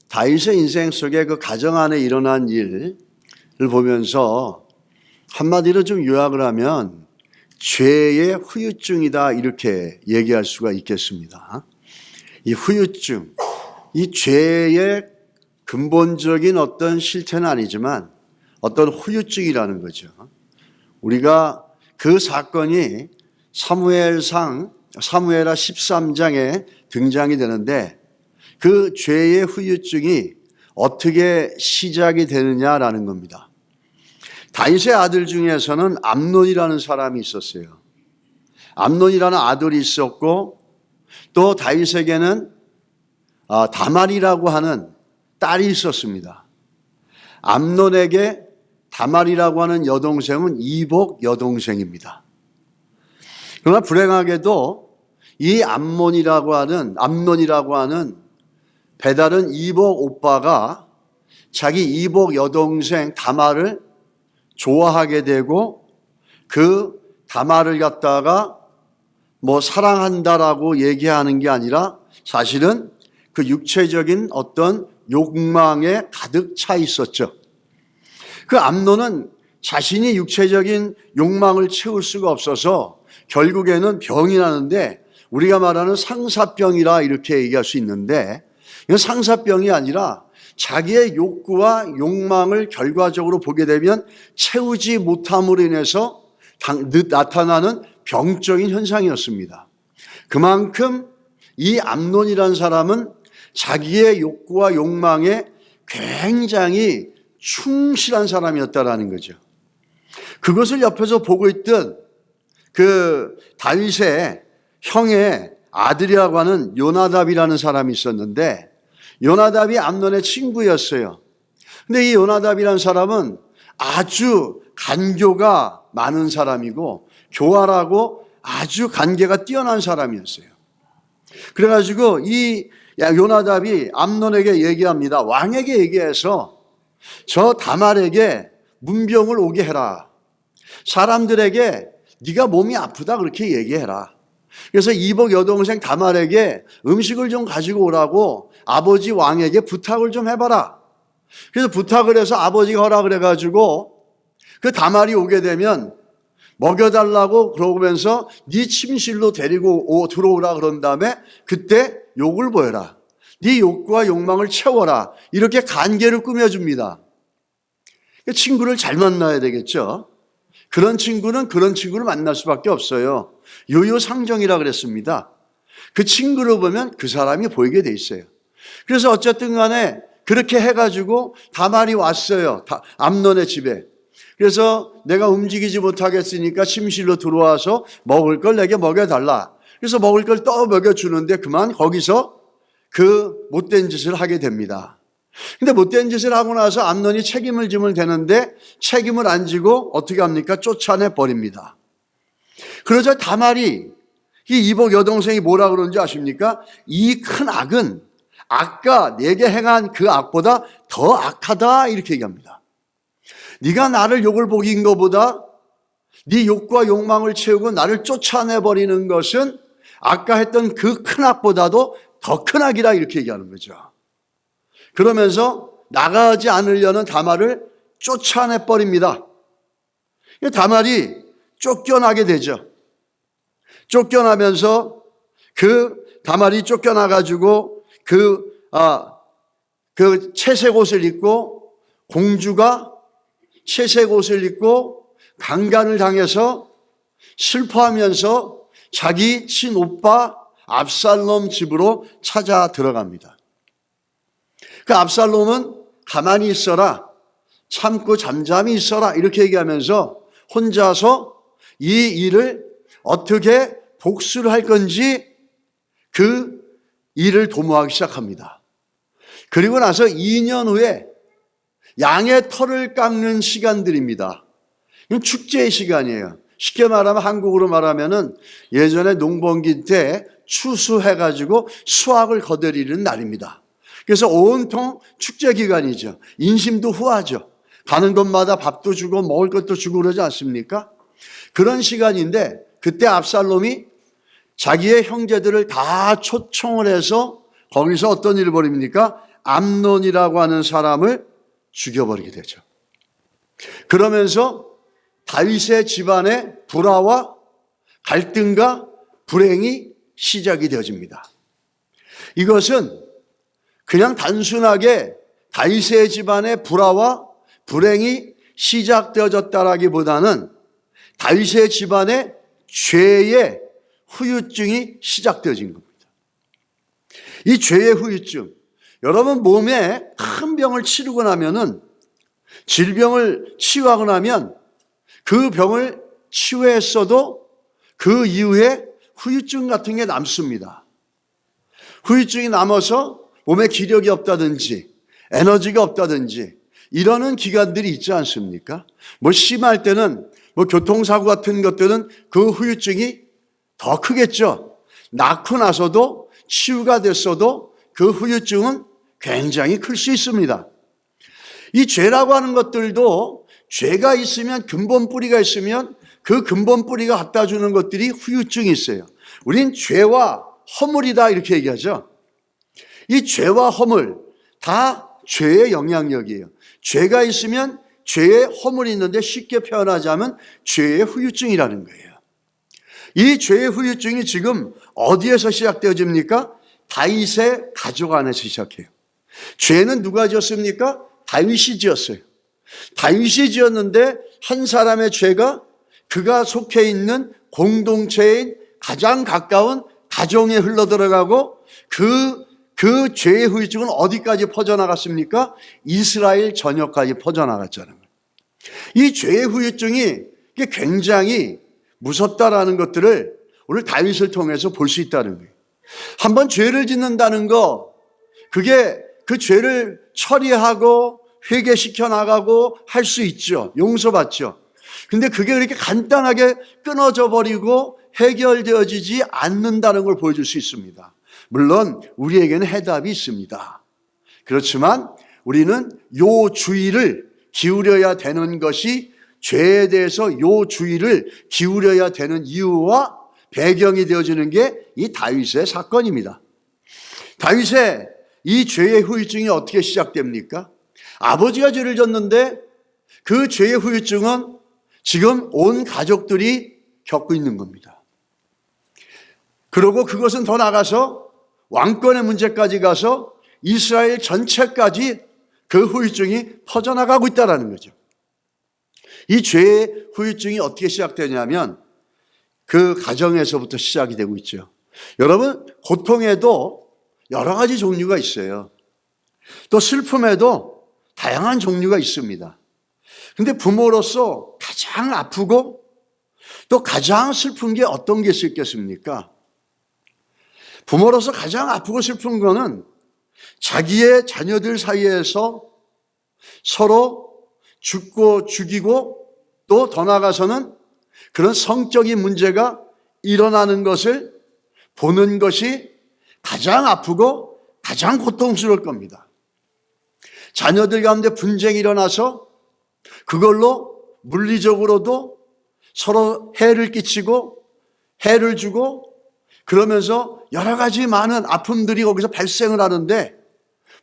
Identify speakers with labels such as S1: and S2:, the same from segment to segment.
S1: 다윗의 인생 속에 그 가정 안에 일어난 일을 보면서 한마디로 좀 요약을 하면 죄의 후유증이다 이렇게 얘기할 수가 있겠습니다. 이 후유증, 이 죄의 근본적인 어떤 실태는 아니지만 어떤 후유증이라는 거죠. 우리가 그 사건이 사무엘하 13장에 등장이 되는데 그 죄의 후유증이 어떻게 시작이 되느냐라는 겁니다. 다윗의 아들 중에서는 암논이라는 사람이 있었어요. 암논이라는 아들이 있었고 또 다윗에게는 다말이라고 하는 딸이 있었습니다. 암논에게 다말이라고 하는 여동생은 이복 여동생입니다. 그러나 불행하게도 이 암논이라고 하는 배다른 이복 오빠가 자기 이복 여동생 다말을 좋아하게 되고 그 다말을 갖다가 사랑한다라고 얘기하는 게 아니라 사실은 그 육체적인 어떤 욕망에 가득 차 있었죠. 그 암논은 자신이 육체적인 욕망을 채울 수가 없어서 결국에는 병이 나는데 우리가 말하는 상사병이라 이렇게 얘기할 수 있는데 이건 상사병이 아니라 자기의 욕구와 욕망을 결과적으로 보게 되면 채우지 못함으로 인해서 나타나는 병적인 현상이었습니다. 그만큼 이 암논이라는 사람은 자기의 욕구와 욕망에 굉장히 충실한 사람이었다라는 거죠. 그것을 옆에서 보고 있던 그 다윗의 형의 아들이라고 하는 요나답이라는 사람이 있었는데 요나답이 암논의 친구였어요. 근데 이 요나답이라는 사람은 아주 간교가 많은 사람이고 교활하고 아주 간계가 뛰어난 사람이었어요. 그래가지고 이 요나답이 암논에게 얘기합니다. 왕에게 얘기해서 저 다말에게 문병을 오게 해라. 사람들에게 네가 몸이 아프다 그렇게 얘기해라. 그래서 이복 여동생 다말에게 음식을 좀 가지고 오라고 아버지 왕에게 부탁을 좀 해봐라. 그래서 부탁을 해서 아버지가 허락을 해가지고 그 다말이 오게 되면 먹여달라고 그러면서 네 침실로 데리고 들어오라 그런 다음에 그때 욕을 보여라. 네 욕구와 욕망을 채워라. 이렇게 간계를 꾸며줍니다. 친구를 잘 만나야 되겠죠. 그런 친구는 그런 친구를 만날 수밖에 없어요. 요요상정이라 그랬습니다. 그 친구를 보면 그 사람이 보이게 돼 있어요. 그래서 어쨌든 간에 그렇게 해가지고 다말이 왔어요. 암논의 집에. 그래서 내가 움직이지 못하겠으니까 침실로 들어와서 먹을 걸 내게 먹여달라. 그래서 먹을 걸 또 먹여주는데 그만 거기서 그 못된 짓을 하게 됩니다. 근데 못된 짓을 하고 나서 암논이 책임을 지면 되는데 책임을 안 지고 어떻게 합니까? 쫓아내 버립니다. 그러자 다말이 이 이복 여동생이 뭐라 그러는지 아십니까? 이 큰 악은 아까 내게 행한 그 악보다 더 악하다 이렇게 얘기합니다. 네가 나를 욕을 먹인 것보다 네 욕과 욕망을 채우고 나를 쫓아내버리는 것은 아까 했던 그 큰 악보다도 더 큰 악이라 이렇게 얘기하는 거죠. 그러면서 나가지 않으려는 다말을 쫓아내버립니다. 다말이 쫓겨나게 되죠. 쫓겨나면서 그 다말이 쫓겨나가지고 그 채색 옷을 입고 공주가 채색 옷을 입고 강간을 당해서 슬퍼하면서 자기 친오빠 압살롬 집으로 찾아 들어갑니다. 그 압살롬은 가만히 있어라, 참고 잠잠히 있어라 이렇게 얘기하면서 혼자서 이 일을 어떻게 복수를 할 건지 그 일을 도모하기 시작합니다. 그리고 나서 2년 후에 양의 털을 깎는 시간들입니다. 이건 축제의 시간이에요. 쉽게 말하면 한국으로 말하면은 예전에 농번기 때 추수해가지고 수확을 거두리는 날입니다. 그래서 온통 축제 기간이죠. 인심도 후하죠. 가는 곳마다 밥도 주고 먹을 것도 주고 그러지 않습니까? 그런 시간인데 그때 압살롬이 자기의 형제들을 다 초청을 해서 거기서 어떤 일을 벌입니까? 암논이라고 하는 사람을 죽여버리게 되죠. 그러면서 다윗의 집안의 불화와 갈등과 불행이 시작이 되어집니다. 이것은 그냥 단순하게 다윗의 집안의 불화와 불행이 시작되어졌다라기보다는 다윗의 집안의 죄의 후유증이 시작되어진 겁니다. 이 죄의 후유증, 여러분 몸에 큰 병을 치르고 나면은 질병을 치유하고 나면 그 병을 치유했어도 그 이후에 후유증 같은 게 남습니다. 후유증이 남아서 몸에 기력이 없다든지 에너지가 없다든지 이러는 기간들이 있지 않습니까? 심할 때는 교통사고 같은 것들은 그 후유증이 더 크겠죠. 낳고 나서도 치유가 됐어도 그 후유증은 굉장히 클 수 있습니다. 이 죄라고 하는 것들도 죄가 있으면 근본 뿌리가 있으면 그 근본 뿌리가 갖다 주는 것들이 후유증이 있어요. 우린 죄와 허물이다 이렇게 얘기하죠. 이 죄와 허물 다 죄의 영향력이에요. 죄가 있으면 죄의 허물이 있는데 쉽게 표현하자면 죄의 후유증이라는 거예요. 이 죄의 후유증이 지금 어디에서 시작되어집니까? 다윗의 가족 안에서 시작해요. 죄는 누가 지었습니까? 다윗이 지었어요. 다윗이 지었는데 한 사람의 죄가 그가 속해 있는 공동체인 가장 가까운 가정에 흘러들어가고 그 죄의 후유증은 어디까지 퍼져나갔습니까? 이스라엘 전역까지 퍼져나갔잖아요. 이 죄의 후유증이 굉장히 무섭다라는 것들을 오늘 다윗을 통해서 볼 수 있다는 거예요. 한번 죄를 짓는다는 거, 그게 그 죄를 처리하고 회개시켜 나가고 할 수 있죠. 용서받죠. 근데 그게 그렇게 간단하게 끊어져 버리고 해결되어지지 않는다는 걸 보여줄 수 있습니다. 물론 우리에게는 해답이 있습니다. 그렇지만 우리는 요 주의를 기울여야 되는 것이 죄에 대해서 요 주의를 기울여야 되는 이유와 배경이 되어지는 게 이 다윗의 사건입니다. 다윗의 이 죄의 후유증이 어떻게 시작됩니까? 아버지가 죄를 졌는데 그 죄의 후유증은 지금 온 가족들이 겪고 있는 겁니다. 그리고 그것은 더 나가서 왕권의 문제까지 가서 이스라엘 전체까지 그 후유증이 퍼져나가고 있다는 거죠. 이 죄의 후유증이 어떻게 시작되냐면 그 가정에서부터 시작이 되고 있죠. 여러분, 고통에도 여러 가지 종류가 있어요. 또 슬픔에도 다양한 종류가 있습니다. 근데 부모로서 가장 아프고 또 가장 슬픈 게 어떤 게 있겠습니까? 부모로서 가장 아프고 슬픈 거는 자기의 자녀들 사이에서 서로 죽고 죽이고 또 더 나아가서는 그런 성적인 문제가 일어나는 것을 보는 것이 가장 아프고 가장 고통스러울 겁니다. 자녀들 가운데 분쟁이 일어나서 그걸로 물리적으로도 서로 해를 끼치고 해를 주고 그러면서 여러 가지 많은 아픔들이 거기서 발생을 하는데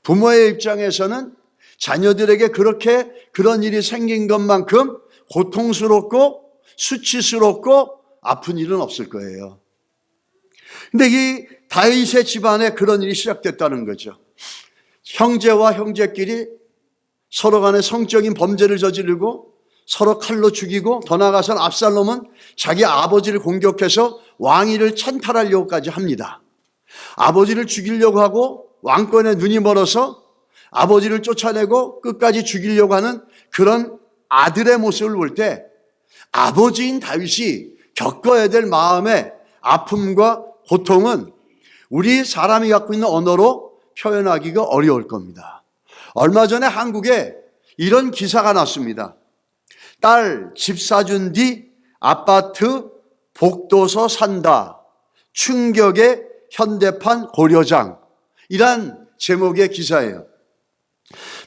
S1: 부모의 입장에서는 자녀들에게 그렇게 그런 일이 생긴 것만큼 고통스럽고 수치스럽고 아픈 일은 없을 거예요. 근데 이 다윗의 집안에 그런 일이 시작됐다는 거죠. 형제와 형제끼리 서로 간에 성적인 범죄를 저지르고 서로 칼로 죽이고 더 나아가서는 압살롬은 자기 아버지를 공격해서 왕위를 찬탈하려고까지 합니다. 아버지를 죽이려고 하고 왕권에 눈이 멀어서 아버지를 쫓아내고 끝까지 죽이려고 하는 그런 아들의 모습을 볼 때 아버지인 다윗이 겪어야 될 마음의 아픔과 고통은 우리 사람이 갖고 있는 언어로 표현하기가 어려울 겁니다. 얼마 전에 한국에 이런 기사가 났습니다. 딸 집 사준 뒤 아파트 복도서 산다. 충격의 현대판 고려장. 이란 제목의 기사예요.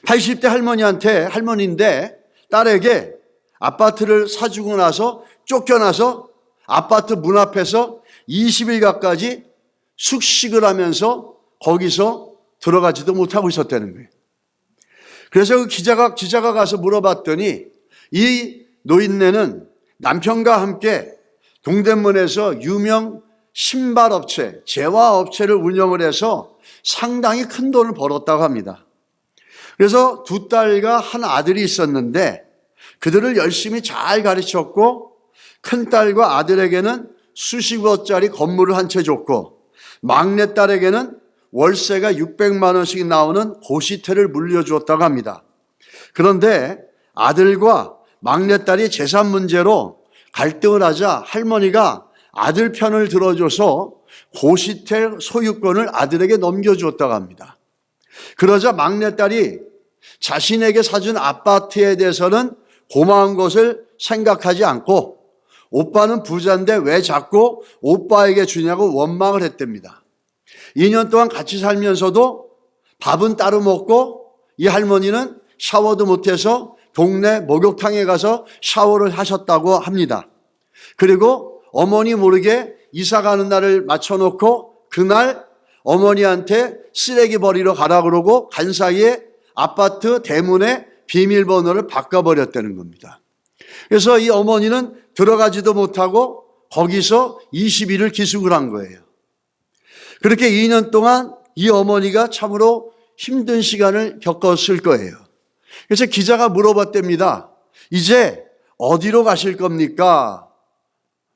S1: 80대 할머니인데 딸에게 아파트를 사주고 나서 쫓겨나서 아파트 문 앞에서 20일 가까이 숙식을 하면서 거기서 들어가지도 못하고 있었다는 거예요. 그래서 그 기자가 가서 물어봤더니 이 노인네는 남편과 함께 동대문에서 유명 신발업체, 재화업체를 운영을 해서 상당히 큰 돈을 벌었다고 합니다. 그래서 두 딸과 한 아들이 있었는데 그들을 열심히 잘 가르쳤고 큰딸과 아들에게는 수십억짜리 건물을 한 채 줬고 막내딸에게는 월세가 600만 원씩 나오는 고시텔을 물려주었다고 합니다. 그런데 아들과 막내딸이 재산 문제로 갈등을 하자 할머니가 아들 편을 들어줘서 고시텔 소유권을 아들에게 넘겨주었다고 합니다. 그러자 막내딸이 자신에게 사준 아파트에 대해서는 고마운 것을 생각하지 않고 오빠는 부자인데 왜 자꾸 오빠에게 주냐고 원망을 했답니다. 2년 동안 같이 살면서도 밥은 따로 먹고 이 할머니는 샤워도 못해서 동네 목욕탕에 가서 샤워를 하셨다고 합니다. 그리고 어머니 모르게 이사 가는 날을 맞춰놓고 그날 어머니한테 쓰레기 버리러 가라 그러고 간 사이에 아파트 대문에 비밀번호를 바꿔버렸다는 겁니다. 그래서 이 어머니는 들어가지도 못하고 거기서 20일을 기숙을 한 거예요. 그렇게 2년 동안 이 어머니가 참으로 힘든 시간을 겪었을 거예요. 그래서 기자가 물어봤답니다. 이제 어디로 가실 겁니까?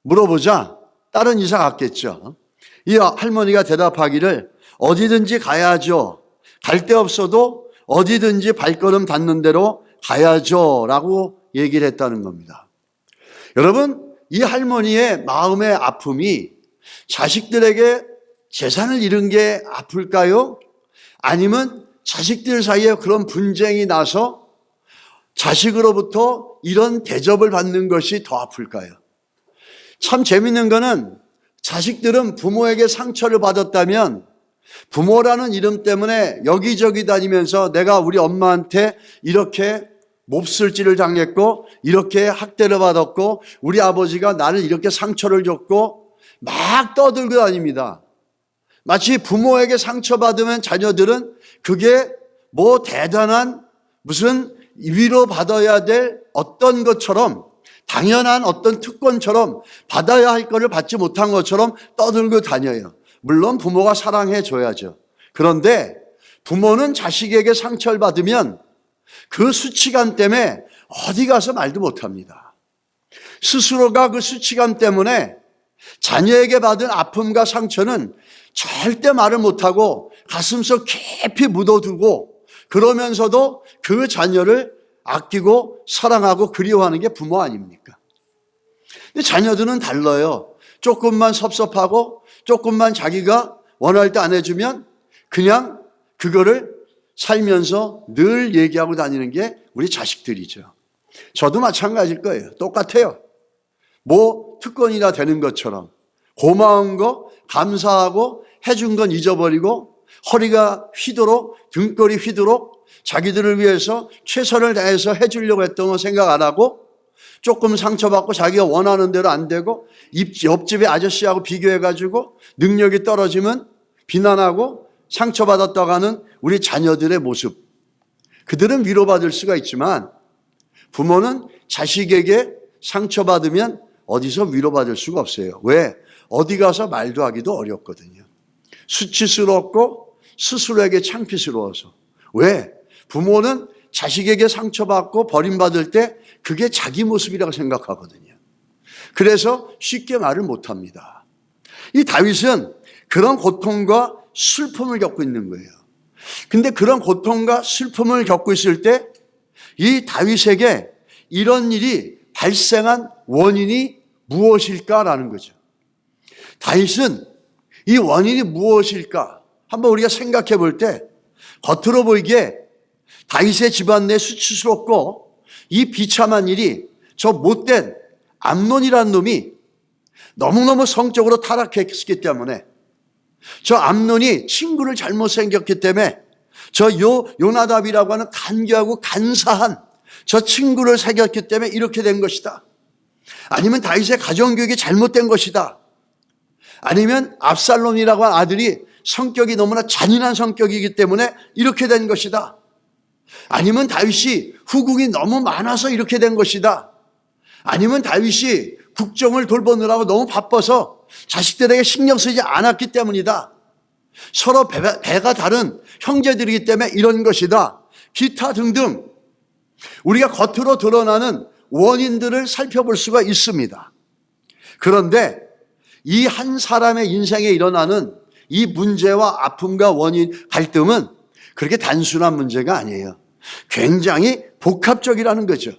S1: 물어보자 딸은 이사 갔겠죠. 이 할머니가 대답하기를 어디든지 가야죠. 갈 데 없어도 어디든지 발걸음 닿는 대로 가야죠 라고 얘기를 했다는 겁니다. 여러분, 이 할머니의 마음의 아픔이 자식들에게 재산을 잃은 게 아플까요? 아니면 자식들 사이에 그런 분쟁이 나서 자식으로부터 이런 대접을 받는 것이 더 아플까요? 참 재밌는 거는 자식들은 부모에게 상처를 받았다면 부모라는 이름 때문에 여기저기 다니면서 내가 우리 엄마한테 이렇게 몹쓸지를 당했고 이렇게 학대를 받았고 우리 아버지가 나를 이렇게 상처를 줬고 막 떠들고 다닙니다. 마치 부모에게 상처받으면 자녀들은 그게 뭐 대단한 무슨 위로받아야 될 어떤 것처럼 당연한 어떤 특권처럼 받아야 할 것을 받지 못한 것처럼 떠들고 다녀요. 물론 부모가 사랑해 줘야죠. 그런데 부모는 자식에게 상처를 받으면 그 수치감 때문에 어디 가서 말도 못합니다. 스스로가 그 수치감 때문에 자녀에게 받은 아픔과 상처는 절대 말을 못하고 가슴속 깊이 묻어두고 그러면서도 그 자녀를 아끼고 사랑하고 그리워하는 게 부모 아닙니까? 근데 자녀들은 달라요. 조금만 섭섭하고 조금만 자기가 원할 때 안 해주면 그냥 그거를 살면서 늘 얘기하고 다니는 게 우리 자식들이죠. 저도 마찬가지일 거예요. 똑같아요. 뭐 특권이나 되는 것처럼 고마운 거 감사하고 해준 건 잊어버리고 허리가 휘도록 등골이 휘도록 자기들을 위해서 최선을 다해서 해주려고 했던 거 생각 안 하고 조금 상처받고 자기가 원하는 대로 안 되고 옆집의 아저씨하고 비교해가지고 능력이 떨어지면 비난하고 상처받았다고 하는 우리 자녀들의 모습. 그들은 위로받을 수가 있지만 부모는 자식에게 상처받으면 어디서 위로받을 수가 없어요. 왜? 어디 가서 말도 하기도 어렵거든요. 수치스럽고 스스로에게 창피스러워서. 왜? 부모는 자식에게 상처받고 버림받을 때 그게 자기 모습이라고 생각하거든요. 그래서 쉽게 말을 못합니다. 이 다윗은 그런 고통과 슬픔을 겪고 있는 거예요. 근데 그런 고통과 슬픔을 겪고 있을 때 이 다윗에게 이런 일이 발생한 원인이 무엇일까라는 거죠. 다윗은 이 원인이 무엇일까? 한번 우리가 생각해 볼 때 겉으로 보이기에 다윗의 집안 내 수치스럽고 이 비참한 일이 저 못된 암논이라는 놈이 너무너무 성적으로 타락했기 때문에 저 암논이 친구를 잘못 생겼기 때문에 저 요나답이라고 하는 간교하고 간사한 저 친구를 사귀었기 때문에 이렇게 된 것이다. 아니면 다윗의 가정교육이 잘못된 것이다. 아니면 압살롬이라고 하는 아들이 성격이 너무나 잔인한 성격이기 때문에 이렇게 된 것이다. 아니면 다윗이 후궁이 너무 많아서 이렇게 된 것이다. 아니면 다윗이 국정을 돌보느라고 너무 바빠서 자식들에게 신경 쓰지 않았기 때문이다. 서로 배가 다른 형제들이기 때문에 이런 것이다. 기타 등등 우리가 겉으로 드러나는 원인들을 살펴볼 수가 있습니다. 그런데 이 한 사람의 인생에 일어나는 이 문제와 아픔과 원인, 갈등은 그렇게 단순한 문제가 아니에요. 굉장히 복합적이라는 거죠.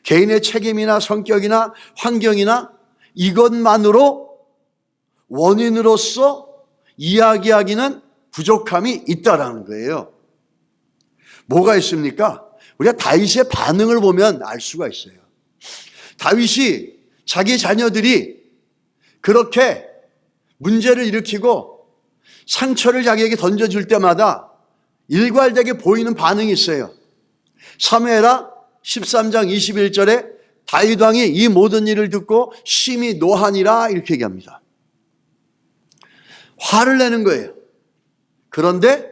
S1: 개인의 책임이나 성격이나 환경이나 이것만으로 원인으로서 이야기하기는 부족함이 있다라는 거예요. 뭐가 있습니까? 우리가 다윗의 반응을 보면 알 수가 있어요. 다윗이 자기 자녀들이 그렇게 문제를 일으키고 상처를 자기에게 던져줄 때마다 일괄되게 보이는 반응이 있어요. 사무엘하 13장 21절에 다윗 왕이 이 모든 일을 듣고 심히 노하니라 이렇게 얘기합니다. 화를 내는 거예요. 그런데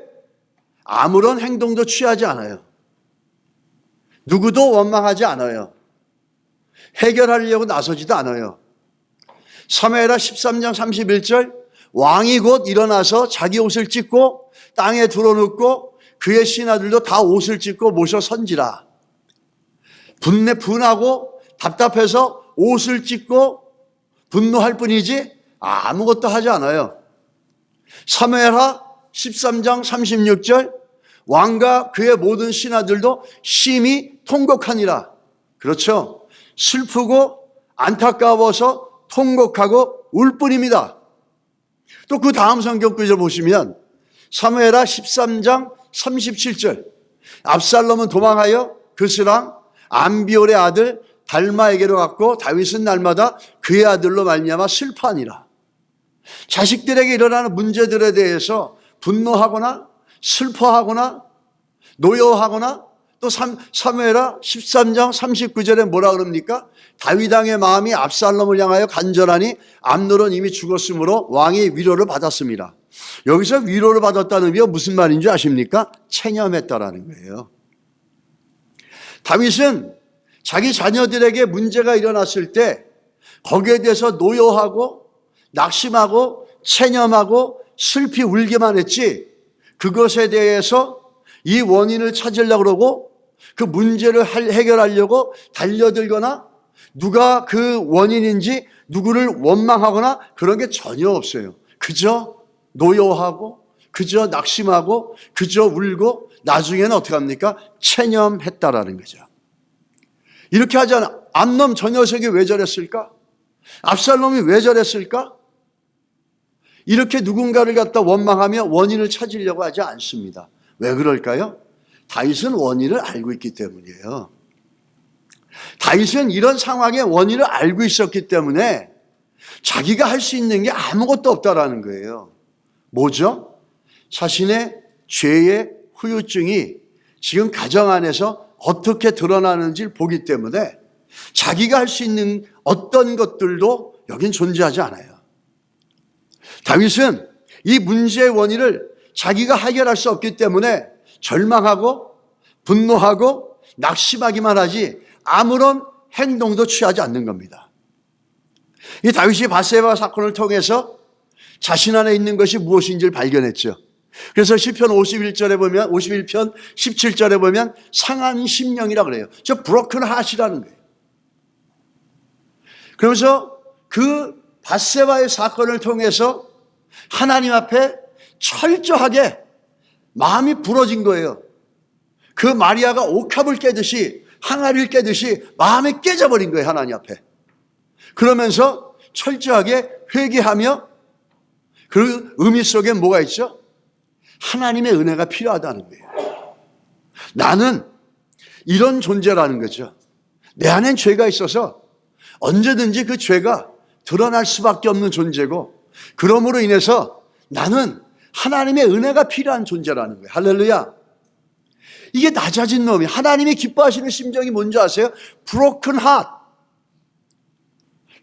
S1: 아무런 행동도 취하지 않아요. 누구도 원망하지 않아요. 해결하려고 나서지도 않아요. 사무엘하 13장 31절 왕이 곧 일어나서 자기 옷을 찢고 땅에 드러눕고 그의 신하들도 다 옷을 찢고 모셔 선지라. 분하고 답답해서 옷을 찢고 분노할 뿐이지 아무것도 하지 않아요. 사무엘하 13장 36절 왕과 그의 모든 신하들도 심히 통곡하니라. 그렇죠. 슬프고 안타까워서 통곡하고 울 뿐입니다. 또 그 다음 성경 구절 보시면 사무엘하 13장 37절 압살롬은 도망하여 그스랑 암비올의 아들 달마에게로 갔고 다윗은 날마다 그의 아들로 말미암아 슬퍼하니라. 자식들에게 일어나는 문제들에 대해서 분노하거나 슬퍼하거나 노여하거나 또 사무엘하 13장 39절에 뭐라 그럽니까? 다윗 왕의 마음이 압살롬을 향하여 간절하니 암논은 이미 죽었으므로 왕이 위로를 받았습니다. 여기서 위로를 받았다는 의미가 무슨 말인 줄 아십니까? 체념했다라는 거예요. 다윗은 자기 자녀들에게 문제가 일어났을 때 거기에 대해서 노여하고 낙심하고 체념하고 슬피 울기만 했지 그것에 대해서 이 원인을 찾으려고 그러고 그 문제를 해결하려고 달려들거나 누가 그 원인인지 누구를 원망하거나 그런 게 전혀 없어요. 그저 노여하고 그저 낙심하고 그저 울고 나중에는 어떻게 합니까? 체념했다라는 거죠. 이렇게 하잖아. 암논 저 녀석이 왜 저랬을까? 압살롬이 왜 저랬을까? 이렇게 누군가를 갖다 원망하며 원인을 찾으려고 하지 않습니다. 왜 그럴까요? 다윗은 원인을 알고 있기 때문이에요. 다윗은 이런 상황의 원인을 알고 있었기 때문에 자기가 할 수 있는 게 아무것도 없다라는 거예요. 뭐죠? 자신의 죄의 후유증이 지금 가정 안에서 어떻게 드러나는지를 보기 때문에 자기가 할 수 있는 어떤 것들도 여긴 존재하지 않아요. 다윗은 이 문제의 원인을 자기가 해결할 수 없기 때문에 절망하고 분노하고 낙심하기만 하지 아무런 행동도 취하지 않는 겁니다. 이 다윗이 밧세바 사건을 통해서 자신 안에 있는 것이 무엇인지를 발견했죠. 그래서 시편 51절에 보면 51편 17절에 보면 상한 심령이라고 그래요. 저 broken heart이라는 거예요. 그러면서 그 밧세바의 사건을 통해서 하나님 앞에 철저하게 마음이 부러진 거예요. 그 마리아가 옥합을 깨듯이 항아리를 깨듯이 마음이 깨져버린 거예요. 하나님 앞에. 그러면서 철저하게 회개하며 그 의미 속에 뭐가 있죠? 하나님의 은혜가 필요하다는 거예요. 나는 이런 존재라는 거죠. 내 안엔 죄가 있어서 언제든지 그 죄가 드러날 수밖에 없는 존재고 그러므로 인해서 나는 하나님의 은혜가 필요한 존재라는 거예요. 할렐루야. 이게 낮아진 놈이 하나님이 기뻐하시는 심정이 뭔지 아세요? Broken heart,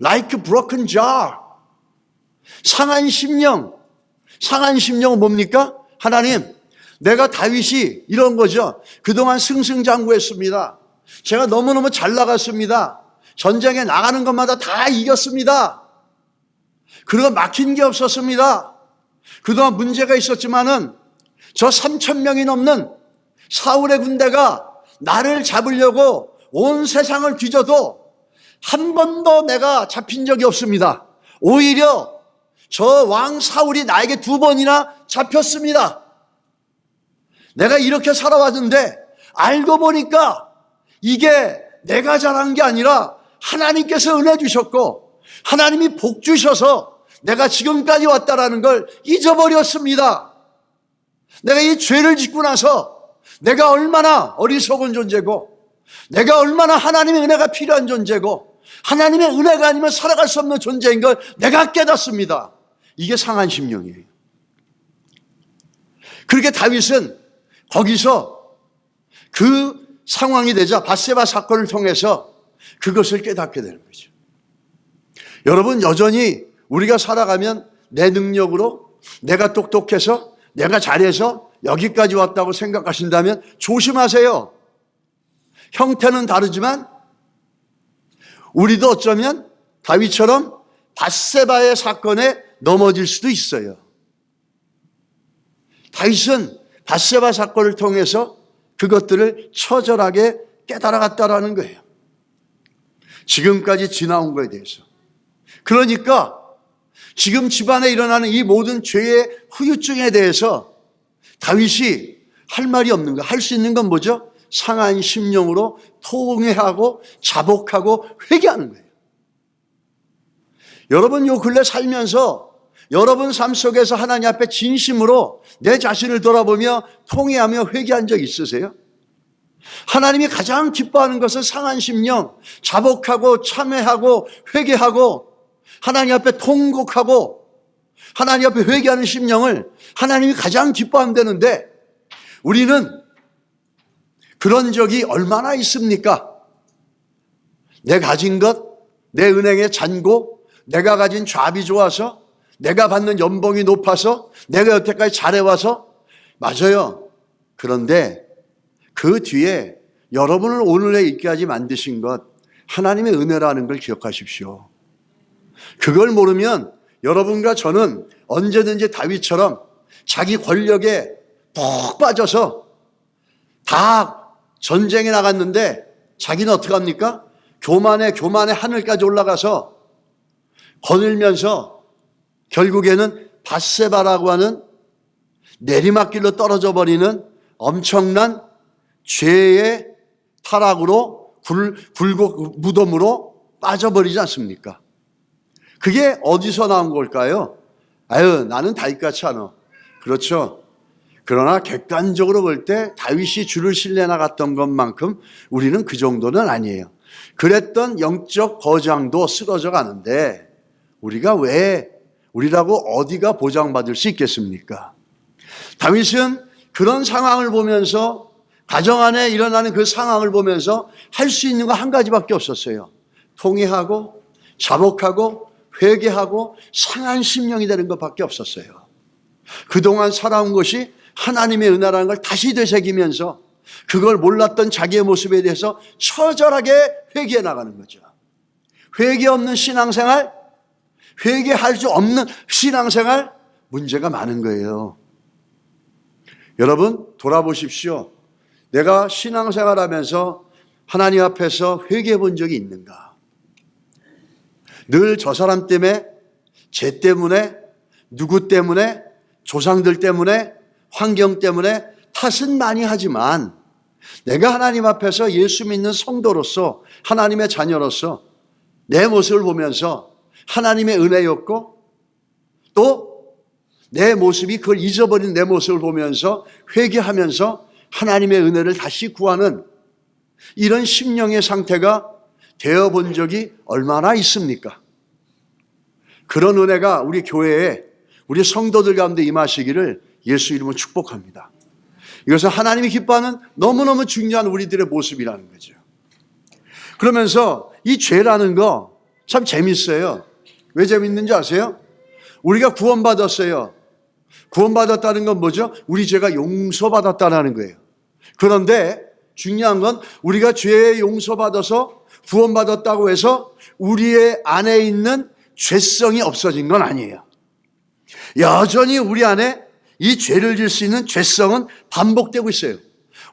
S1: like a broken jar. 상한 심령. 상한 심령은 뭡니까? 하나님, 내가 다윗이 이런 거죠. 그동안 승승장구했습니다. 제가 너무너무 잘 나갔습니다. 전쟁에 나가는 것마다 다 이겼습니다. 그리고 막힌 게 없었습니다. 그동안 문제가 있었지만은 저 3,000명이 넘는 사울의 군대가 나를 잡으려고 온 세상을 뒤져도 한 번도 내가 잡힌 적이 없습니다. 오히려 저 왕 사울이 나에게 2번이나 잡혔습니다. 내가 이렇게 살아왔는데 알고 보니까 이게 내가 잘한 게 아니라 하나님께서 은혜 주셨고 하나님이 복 주셔서 내가 지금까지 왔다라는 걸 잊어버렸습니다. 내가 이 죄를 짓고 나서 내가 얼마나 어리석은 존재고 내가 얼마나 하나님의 은혜가 필요한 존재고 하나님의 은혜가 아니면 살아갈 수 없는 존재인 걸 내가 깨닫습니다. 이게 상한 심령이에요. 그렇게 다윗은 거기서 그 상황이 되자 밧세바 사건을 통해서 그것을 깨닫게 되는 거죠. 여러분, 여전히 우리가 살아가면 내 능력으로 내가 똑똑해서 내가 잘해서 여기까지 왔다고 생각하신다면 조심하세요. 형태는 다르지만 우리도 어쩌면 다윗처럼 밧세바의 사건에 넘어질 수도 있어요. 다윗은 밧세바 사건을 통해서 그것들을 처절하게 깨달아갔다라는 거예요. 지금까지 지나온 거에 대해서. 그러니까 지금 집안에 일어나는 이 모든 죄의 후유증에 대해서 다윗이 할 말이 없는 거예요. 할 수 있는 건 뭐죠? 상한 심령으로 통회하고 자복하고 회개하는 거예요. 여러분, 요 근래 살면서 여러분 삶 속에서 하나님 앞에 진심으로 내 자신을 돌아보며 통회하며 회개한 적 있으세요? 하나님이 가장 기뻐하는 것은 상한 심령, 자복하고 참회하고 회개하고 하나님 앞에 통곡하고 하나님 앞에 회개하는 심령을 하나님이 가장 기뻐한다는데 우리는 그런 적이 얼마나 있습니까? 내 가진 것, 내 은행의 잔고, 내가 가진 잡이 좋아서, 내가 받는 연봉이 높아서, 내가 여태까지 잘해와서. 맞아요. 그런데 그 뒤에 여러분을 오늘에 있게 하지 만드신 것, 하나님의 은혜라는 걸 기억하십시오. 그걸 모르면 여러분과 저는 언제든지 다윗처럼 자기 권력에 푹 빠져서 다 전쟁에 나갔는데 자기는 어떻게 합니까? 교만에 하늘까지 올라가서 거닐면서 결국에는 밧세바라고 하는 내리막길로 떨어져 버리는 엄청난 죄의 타락으로 굴곡 무덤으로 빠져버리지 않습니까? 그게 어디서 나온 걸까요? 아유, 나는 다윗같이 않아. 그렇죠. 그러나 객관적으로 볼 때 다윗이 주를 신뢰 나갔던 것만큼 우리는 그 정도는 아니에요. 그랬던 영적 거장도 쓰러져 가는데 우리가 왜 우리라고 어디가 보장받을 수 있겠습니까? 다윗은 그런 상황을 보면서 가정 안에 일어나는 그 상황을 보면서 할 수 있는 거 한 가지밖에 없었어요. 통회하고 자복하고 회개하고 상한 심령이 되는 것밖에 없었어요. 그동안 살아온 것이 하나님의 은혜라는 걸 다시 되새기면서 그걸 몰랐던 자기의 모습에 대해서 처절하게 회개해 나가는 거죠. 회개 없는 신앙생활, 회개할 수 없는 신앙생활, 문제가 많은 거예요. 여러분, 돌아보십시오. 내가 신앙생활 하면서 하나님 앞에서 회개해 본 적이 있는가? 늘 저 사람 때문에, 쟤 때문에, 누구 때문에, 조상들 때문에, 환경 때문에 탓은 많이 하지만 내가 하나님 앞에서 예수 믿는 성도로서 하나님의 자녀로서 내 모습을 보면서 하나님의 은혜였고 또 내 모습이 그걸 잊어버린 내 모습을 보면서 회개하면서 하나님의 은혜를 다시 구하는 이런 심령의 상태가 되어본 적이 얼마나 있습니까? 그런 은혜가 우리 교회에 우리 성도들 가운데 임하시기를 예수 이름으로 축복합니다. 이것은 하나님이 기뻐하는 너무너무 중요한 우리들의 모습이라는 거죠. 그러면서 이 죄라는 거 참 재밌어요. 왜 재밌는지 아세요? 우리가 구원받았어요. 구원받았다는 건 뭐죠? 우리 죄가 용서받았다는 거예요. 그런데 중요한 건 우리가 죄 용서받아서 구원받았다고 해서 우리의 안에 있는 죄성이 없어진 건 아니에요. 여전히 우리 안에 이 죄를 질 수 있는 죄성은 반복되고 있어요.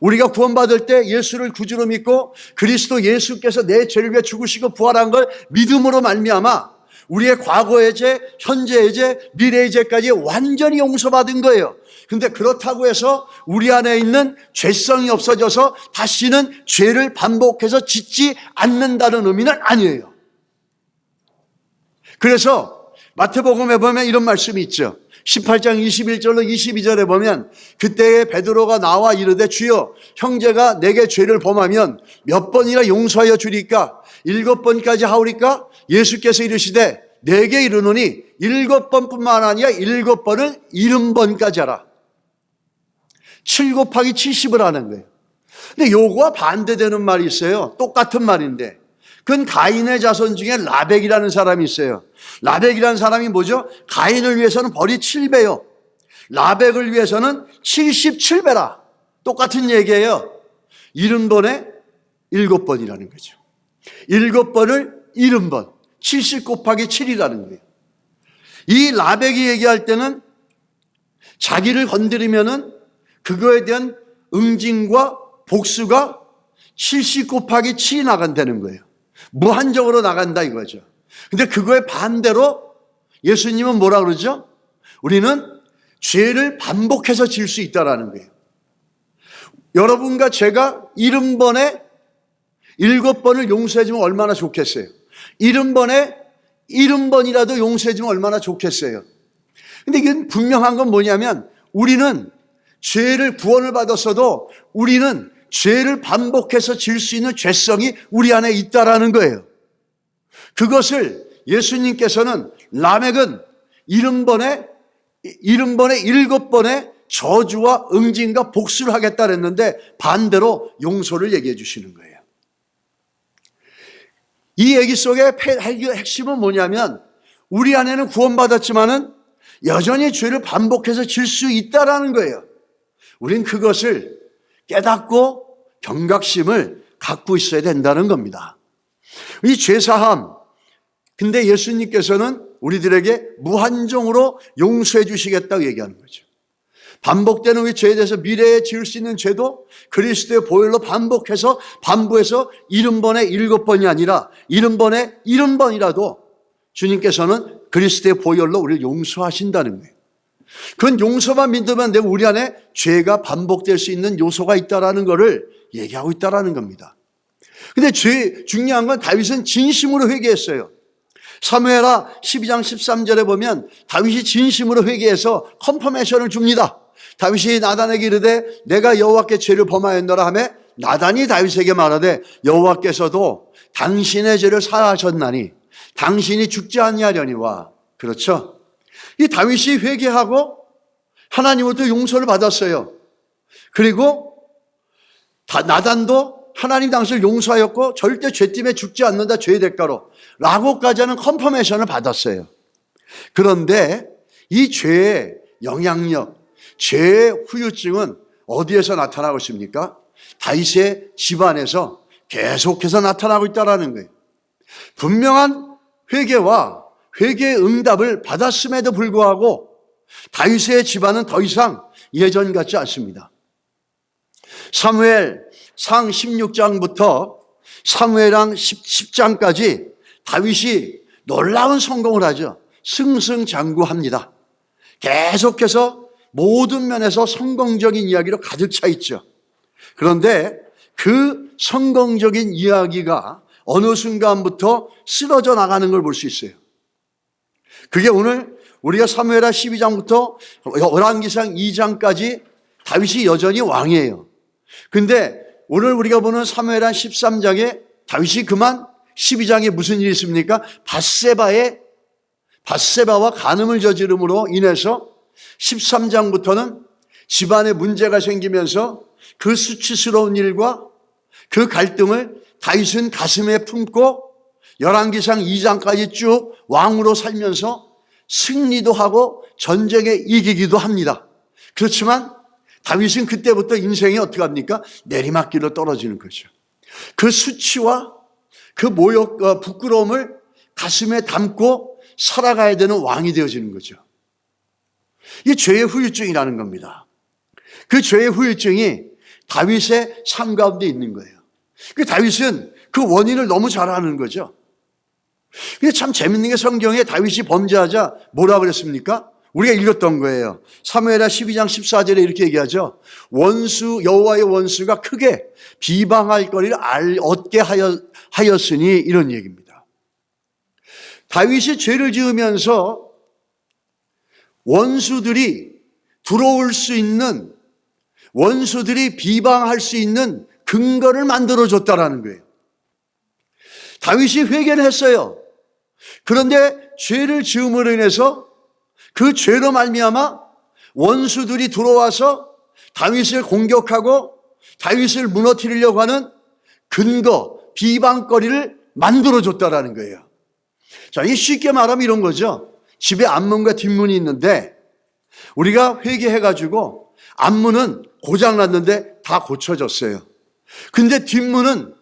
S1: 우리가 구원받을 때 예수를 구주로 믿고 그리스도 예수께서 내 죄를 위해 죽으시고 부활한 걸 믿음으로 말미암아 우리의 과거의 죄, 현재의 죄, 미래의 죄까지 완전히 용서받은 거예요. 근데 그렇다고 해서 우리 안에 있는 죄성이 없어져서 다시는 죄를 반복해서 짓지 않는다는 의미는 아니에요. 그래서 마태복음에 보면 이런 말씀이 있죠. 18장 21절로 22절에 보면 그때에 베드로가 나와 이르되 주여 형제가 내게 죄를 범하면 몇 번이나 용서하여 주리까? 7번까지 하오리까? 예수께서 이르시되 내게 이르노니 7번뿐만 아니라 7번을 70번까지 하라. 7 곱하기 70을 하는 거예요. 근데 요거와 반대되는 말이 있어요. 똑같은 말인데 그건 가인의 자손 중에 라벡이라는 사람이 있어요. 라벡이라는 사람이 뭐죠? 가인을 위해서는 벌이 7배요. 라벡을 위해서는 77배라. 똑같은 얘기예요. 70번에 7번이라는 거죠. 7번을 70번. 70 곱하기 7이라는 거예요. 이 라벡이 얘기할 때는 자기를 건드리면은 그거에 대한 응징과 복수가 70 곱하기 7이 나간다는 거예요. 무한적으로 나간다 이거죠. 근데 그거에 반대로 예수님은 뭐라 그러죠? 우리는 죄를 반복해서 질 수 있다라는 거예요. 여러분과 제가 70번에 7번을 용서해주면 얼마나 좋겠어요. 70번에 70번이라도 용서해주면 얼마나 좋겠어요. 근데 이게 분명한 건 뭐냐면 우리는 죄를 구원을 받았어도 우리는 죄를 반복해서 질 수 있는 죄성이 우리 안에 있다라는 거예요. 그것을 예수님께서는 라멕은 70번에 7번의 저주와 응징과 복수를 하겠다 그랬는데 반대로 용서를 얘기해 주시는 거예요. 이 얘기 속의 핵심은 뭐냐면 우리 안에는 구원받았지만은 여전히 죄를 반복해서 질 수 있다라는 거예요. 우린 그것을 깨닫고 경각심을 갖고 있어야 된다는 겁니다. 이 죄사함, 근데 예수님께서는 우리들에게 무한정으로 용서해 주시겠다고 얘기하는 거죠. 반복되는 이 죄에 대해서 미래에 지을 수 있는 죄도 그리스도의 보혈로 반복해서 반부해서 70번에 7번이 아니라 70번에 70번이라도 주님께서는 그리스도의 보혈로 우리를 용서하신다는 거예요. 그건 용서만 믿으면 되고 우리 안에 죄가 반복될 수 있는 요소가 있다는 것을 얘기하고 있다는 겁니다. 근데 중요한 건 다윗은 진심으로 회개했어요. 사무엘하 12장 13절에 보면 다윗이 진심으로 회개해서 컨퍼메이션을 줍니다. 다윗이 나단에게 이르되 내가 여호와께 죄를 범하였노라 하매 나단이 다윗에게 말하되 여호와께서도 당신의 죄를 사하셨나니 당신이 죽지 아니하려니와. 그렇죠? 이 다윗이 회개하고 하나님으로부터 용서를 받았어요. 그리고 나단도 하나님 당신을 용서하였고 절대 죄 때문에 죽지 않는다 죄의 대가로 라고까지 하는 컨퍼메이션을 받았어요. 그런데 이 죄의 영향력, 죄의 후유증은 어디에서 나타나고 있습니까? 다윗의 집안에서 계속해서 나타나고 있다는 거예요. 분명한 회개와 회개의 응답을 받았음에도 불구하고 다윗의 집안은 더 이상 예전 같지 않습니다. 사무엘상 16장부터 사무엘상 10장까지 다윗이 놀라운 성공을 하죠. 승승장구합니다. 계속해서 모든 면에서 성공적인 이야기로 가득 차 있죠. 그런데 그 성공적인 이야기가 어느 순간부터 쓰러져 나가는 걸 볼 수 있어요. 그게 오늘 우리가 사무엘하 12장부터 열왕기상 2장까지 다윗이 여전히 왕이에요. 근데 오늘 우리가 보는 사무엘하 13장에 다윗이 그만 12장에 무슨 일이 있습니까? 밧세바와 간음을 저지름으로 인해서 13장부터는 집안에 문제가 생기면서 그 수치스러운 일과 그 갈등을 다윗은 가슴에 품고 열왕기상 2장까지 쭉 왕으로 살면서 승리도 하고 전쟁에 이기기도 합니다. 그렇지만 다윗은 그때부터 인생이 어떻게 합니까? 내리막길로 떨어지는 거죠. 그 수치와 그 모욕, 부끄러움을 가슴에 담고 살아가야 되는 왕이 되어지는 거죠. 이게 죄의 후유증이라는 겁니다. 그 죄의 후유증이 다윗의 삶 가운데 있는 거예요. 그 다윗은 그 원인을 너무 잘 아는 거죠. 근데 참 재밌는 게 성경에 다윗이 범죄하자 뭐라 그랬습니까? 우리가 읽었던 거예요. 사무엘하 12장 14절에 이렇게 얘기하죠. 여호와의 원수가 크게 비방할 거리를 얻게 하였으니, 이런 얘기입니다. 다윗이 죄를 지으면서 원수들이 들어올 수 있는, 원수들이 비방할 수 있는 근거를 만들어줬다라는 거예요. 다윗이 회개를 했어요. 그런데 죄를 지음으로 인해서 그 죄로 말미암아 원수들이 들어와서 다윗을 공격하고 다윗을 무너뜨리려고 하는 근거, 비방거리를 만들어줬다라는 거예요. 자, 이게 쉽게 말하면 이런 거죠. 집에 앞문과 뒷문이 있는데 우리가 회개해가지고 앞문은 고장났는데 다 고쳐졌어요. 근데 뒷문은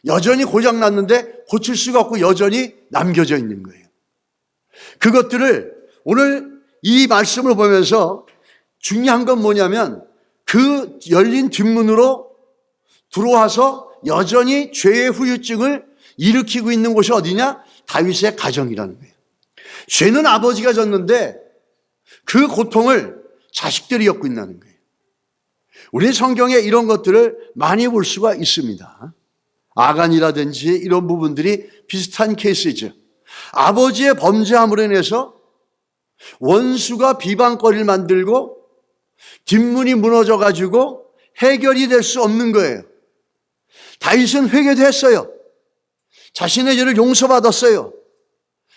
S1: 여전히 고장났는데 고칠 수가 없고 여전히 남겨져 있는 거예요. 그것들을 오늘 이 말씀을 보면서 중요한 건 뭐냐면 그 열린 뒷문으로 들어와서 여전히 죄의 후유증을 일으키고 있는 곳이 어디냐? 다윗의 가정이라는 거예요. 죄는 아버지가 졌는데 그 고통을 자식들이 겪고 있다는 거예요. 우리 성경에 이런 것들을 많이 볼 수가 있습니다. 아간이라든지 이런 부분들이 비슷한 케이스죠. 아버지의 범죄함으로 인해서 원수가 비방거리를 만들고 뒷문이 무너져가지고 해결이 될 수 없는 거예요. 다윗은 회개도 했어요. 자신의 죄를 용서받았어요.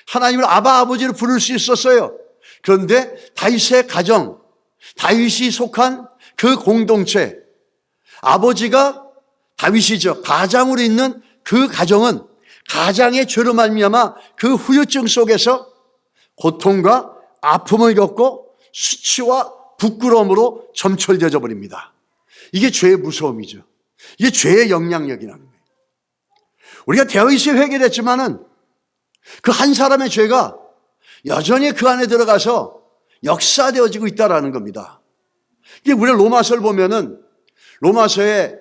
S1: 하나님을 아버지를 부를 수 있었어요. 그런데 다윗의 가정, 다윗이 속한 그 공동체, 아버지가 다윗이죠. 가장으로 있는 그 가정은 가장의 죄로 말미암아 그 후유증 속에서 고통과 아픔을 겪고 수치와 부끄러움으로 점철되어져 버립니다. 이게 죄의 무서움이죠. 이게 죄의 영향력이라는 거예요. 우리가 다윗이 회개를 했지만은 그 한 사람의 죄가 여전히 그 안에 들어가서 역사되어지고 있다는 겁니다. 이게 우리 로마서를 보면은 로마서에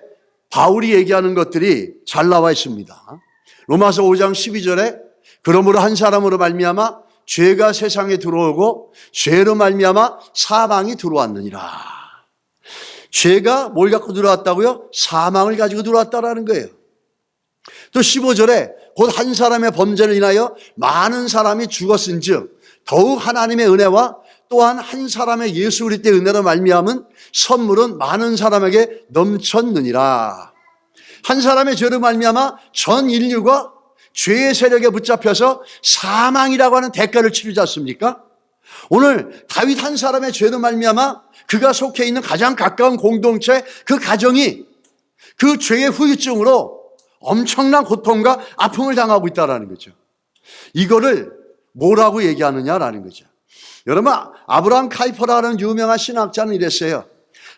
S1: 바울이 얘기하는 것들이 잘 나와 있습니다. 로마서 5장 12절에 그러므로 한 사람으로 말미암아 죄가 세상에 들어오고 죄로 말미암아 사망이 들어왔느니라. 죄가 뭘 갖고 들어왔다고요? 사망을 가지고 들어왔다라는 거예요. 또 15절에 곧 한 사람의 범죄를 인하여 많은 사람이 죽었은즉 더욱 하나님의 은혜와 또한 한 사람의 예수 그리스도의 은혜로 말미암은 선물은 많은 사람에게 넘쳤느니라. 한 사람의 죄로 말미암아 전 인류가 죄의 세력에 붙잡혀서 사망이라고 하는 대가를 치르지 않습니까? 오늘 다윗 한 사람의 죄로 말미암아 그가 속해 있는 가장 가까운 공동체, 그 가정이 그 죄의 후유증으로 엄청난 고통과 아픔을 당하고 있다는 거죠. 이거를 뭐라고 얘기하느냐라는 거죠. 여러분, 아브라함 카이퍼라는 유명한 신학자는 이랬어요.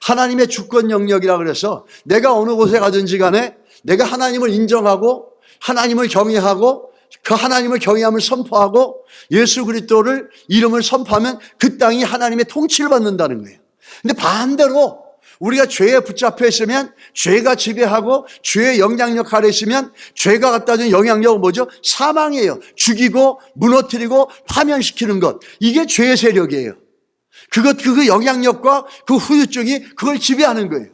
S1: 하나님의 주권 영역이라고 그래서 내가 어느 곳에 가든지 간에 내가 하나님을 인정하고 하나님을 경외하고 그 하나님을 경외함을 선포하고 예수 그리스도를 이름을 선포하면 그 땅이 하나님의 통치를 받는다는 거예요. 근데 반대로 우리가 죄에 붙잡혀 있으면 죄가 지배하고 죄의 영향력 아래 있으면 죄가 갖다 준 영향력은 뭐죠? 사망이에요. 죽이고 무너뜨리고 파면시키는 것. 이게 죄의 세력이에요. 그 영향력과 그 후유증이 그걸 지배하는 거예요.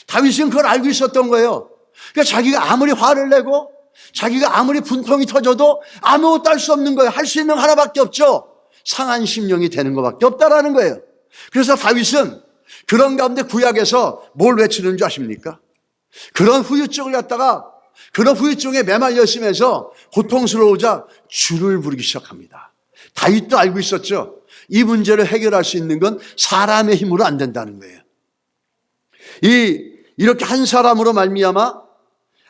S1: 다윗은 그걸 알고 있었던 거예요. 그러니까 자기가 아무리 화를 내고 자기가 아무리 분통이 터져도 아무것도 할 수 없는 거예요. 할 수 있는 거 하나밖에 없죠. 상한 심령이 되는 것밖에 없다라는 거예요. 그래서 다윗은 그런 가운데 구약에서 뭘 외치는 줄 아십니까? 그런 후유증을 갖다가 그런 후유증에 매말려 있으면서 고통스러우자 주를 부르기 시작합니다. 다윗도 알고 있었죠. 이 문제를 해결할 수 있는 건 사람의 힘으로 안 된다는 거예요. 이렇게 한 사람으로 말미암아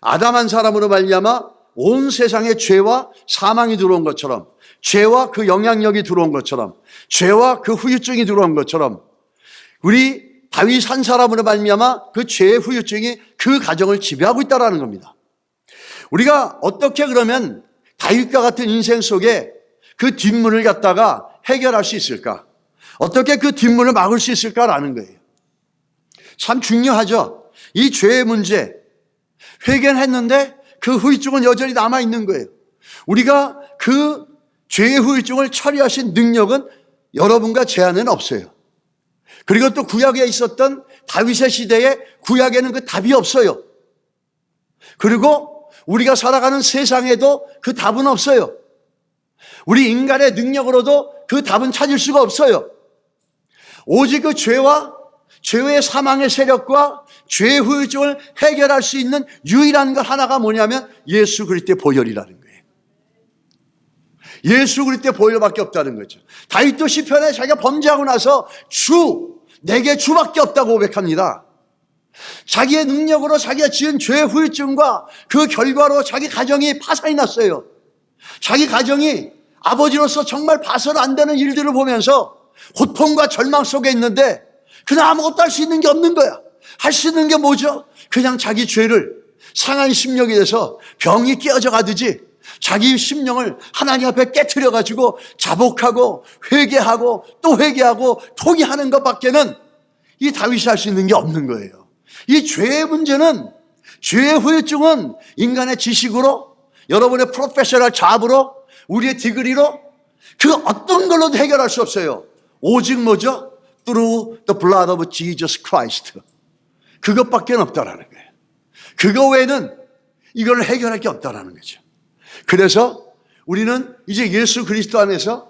S1: 아담 한 사람으로 말미암아 온 세상에 죄와 사망이 들어온 것처럼 죄와 그 영향력이 들어온 것처럼, 죄와 그 후유증이 들어온 것처럼 우리 다윗 한 사람으로 말미암아 그 죄의 후유증이 그 가정을 지배하고 있다는 겁니다. 우리가 어떻게 그러면 다윗과 같은 인생 속에 그 뒷문을 갖다가 해결할 수 있을까? 어떻게 그 뒷문을 막을 수 있을까라는 거예요. 참 중요하죠. 이 죄의 문제, 회개했는데 그 후유증은 여전히 남아있는 거예요. 우리가 그 죄의 후유증을 처리하신 능력은 여러분과 제 안에는 없어요. 그리고 또 구약에 있었던 다윗의 시대에 구약에는 그 답이 없어요. 그리고 우리가 살아가는 세상에도 그 답은 없어요. 우리 인간의 능력으로도 그 답은 찾을 수가 없어요. 오직 그 죄와 죄의 사망의 세력과 죄의 후유증을 해결할 수 있는 유일한 것 하나가 뭐냐면 예수 그리스도의 보혈이라는 거예요. 예수 그리스도의 보혈밖에 없다는 거죠. 다윗도 시편에 자기가 범죄하고 나서 내게 주밖에 없다고 고백합니다. 자기의 능력으로 자기가 지은 죄의 후유증과 그 결과로 자기 가정이 파산이 났어요. 자기 가정이 아버지로서 정말 봐서는 안 되는 일들을 보면서 고통과 절망 속에 있는데 그냥 아무것도 할 수 있는 게 없는 거야. 할 수 있는 게 뭐죠? 그냥 자기 죄를 상한 심령이 돼서 병이 깨어져 가듯이 자기 심령을 하나님 앞에 깨트려가지고 자복하고 회개하고 또 회개하고 토기하는 것밖에는 이 다윗이 할 수 있는 게 없는 거예요. 이 죄의 문제는, 죄의 후유증은 인간의 지식으로, 여러분의 프로페셔널 잡으로, 우리의 디그리로 그 어떤 걸로도 해결할 수 없어요. 오직 뭐죠? Through the blood of Jesus Christ. 그것밖에 없다라는 거예요. 그거 외에는 이걸 해결할 게 없다라는 거죠. 그래서 우리는 이제 예수 그리스도 안에서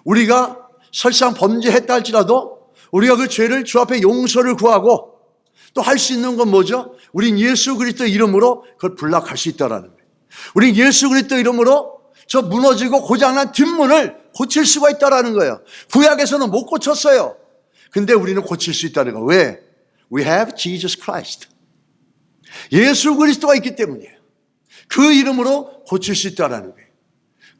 S1: 우리가 설상 범죄했다 할지라도 우리가 그 죄를 주 앞에 용서를 구하고 또 할 수 있는 건 뭐죠? 우린 예수 그리스도 이름으로 그걸 불락할 수 있다라는 거예요. 우린 예수 그리스도 이름으로 저 무너지고 고장난 뒷문을 고칠 수가 있다라는 거예요. 구약에서는 못 고쳤어요. 근데 우리는 고칠 수 있다는 거예요. 왜? We have Jesus Christ. 예수 그리스도가 있기 때문이에요. 그 이름으로 고칠 수 있다는 거예요.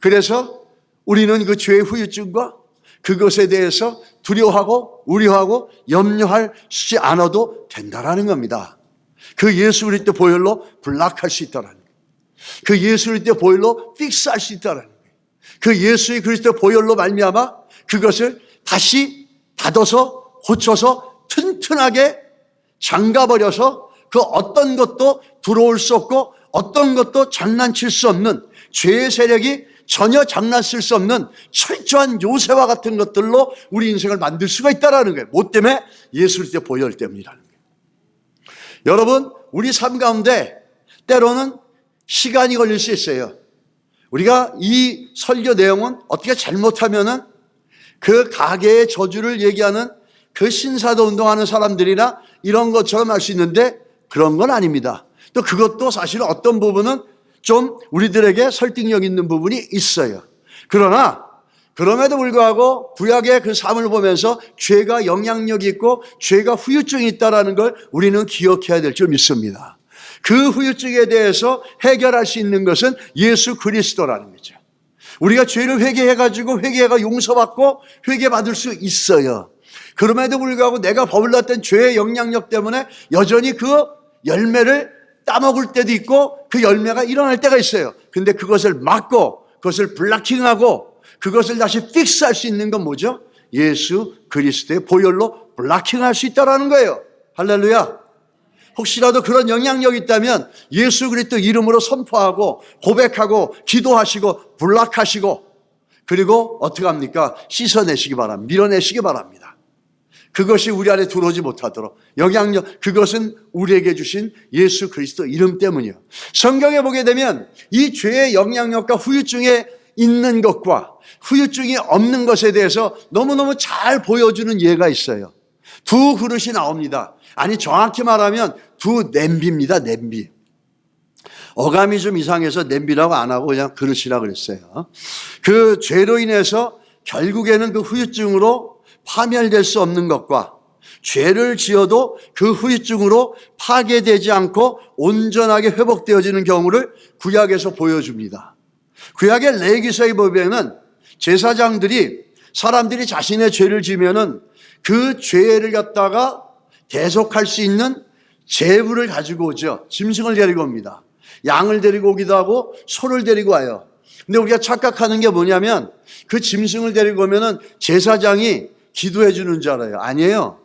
S1: 그래서 우리는 그 죄의 후유증과 그것에 대해서 두려워하고 우려하고 염려하지 않아도 된다라는 겁니다. 그 예수 그리스도 보혈로 블락할 수 있다라는 거예요. 그 예수 그리스도 보혈로 픽스할 수 있다라는 거예요. 그 예수 그리스도 보혈로 말미암아 그것을 다시 닫아서 고쳐서 튼튼하게 잠가버려서 그 어떤 것도 들어올 수 없고 어떤 것도 장난칠 수 없는 죄의 세력이 전혀 장난칠 수 없는 철저한 요새와 같은 것들로 우리 인생을 만들 수가 있다는 거예요. 뭐 때문에? 예수 그리스도의 보혈 때문이라는 거예요. 여러분, 우리 삶 가운데 때로는 시간이 걸릴 수 있어요. 우리가 이 설교 내용은 어떻게 잘못하면은 그 가계의 저주를 얘기하는 그 신사도 운동하는 사람들이나 이런 것처럼 할 수 있는데 그런 건 아닙니다. 또 그것도 사실 어떤 부분은 좀 우리들에게 설득력 있는 부분이 있어요. 그러나 그럼에도 불구하고 구약의 그 삶을 보면서 죄가 영향력이 있고 죄가 후유증이 있다는 걸 우리는 기억해야 될 줄 믿습니다. 그 후유증에 대해서 해결할 수 있는 것은 예수 그리스도라는 거죠. 우리가 죄를 회개해가지고 회개가 용서받고 회개받을 수 있어요. 그럼에도 불구하고 내가 버블렀던 죄의 영향력 때문에 여전히 그 열매를 따먹을 때도 있고 그 열매가 일어날 때가 있어요. 근데 그것을 막고 그것을 블락킹하고 그것을 다시 픽스할 수 있는 건 뭐죠? 예수 그리스도의 보혈로 블락킹할 수 있다는 거예요. 할렐루야. 혹시라도 그런 영향력이 있다면 예수 그리스도 이름으로 선포하고 고백하고 기도하시고 블락하시고 그리고 어떻게 합니까? 씻어내시기 바랍니다. 밀어내시기 바랍니다. 그것이 우리 안에 들어오지 못하도록 영향력, 그것은 우리에게 주신 예수 그리스도 이름 때문이에요. 성경에 보게 되면 이 죄의 영향력과 후유증에 있는 것과 후유증이 없는 것에 대해서 너무너무 잘 보여주는 예가 있어요. 두 그릇이 나옵니다. 아니 정확히 말하면 두 냄비입니다. 냄비. 어감이 좀 이상해서 냄비라고 안 하고 그냥 그릇이라고 그랬어요. 그 죄로 인해서 결국에는 그 후유증으로 파멸될 수 없는 것과 죄를 지어도 그 후유증으로 파괴되지 않고 온전하게 회복되어지는 경우를 구약에서 보여줍니다. 구약의 레위기서에 보면은 제사장들이 사람들이 자신의 죄를 지면은 그 죄를 갖다가 대속할 수 있는 제물을 가지고 오죠. 짐승을 데리고 옵니다. 양을 데리고 오기도 하고 소를 데리고 와요. 근데 우리가 착각하는 게 뭐냐면 그 짐승을 데리고 오면은 제사장이 기도해 주는 줄 알아요. 아니에요.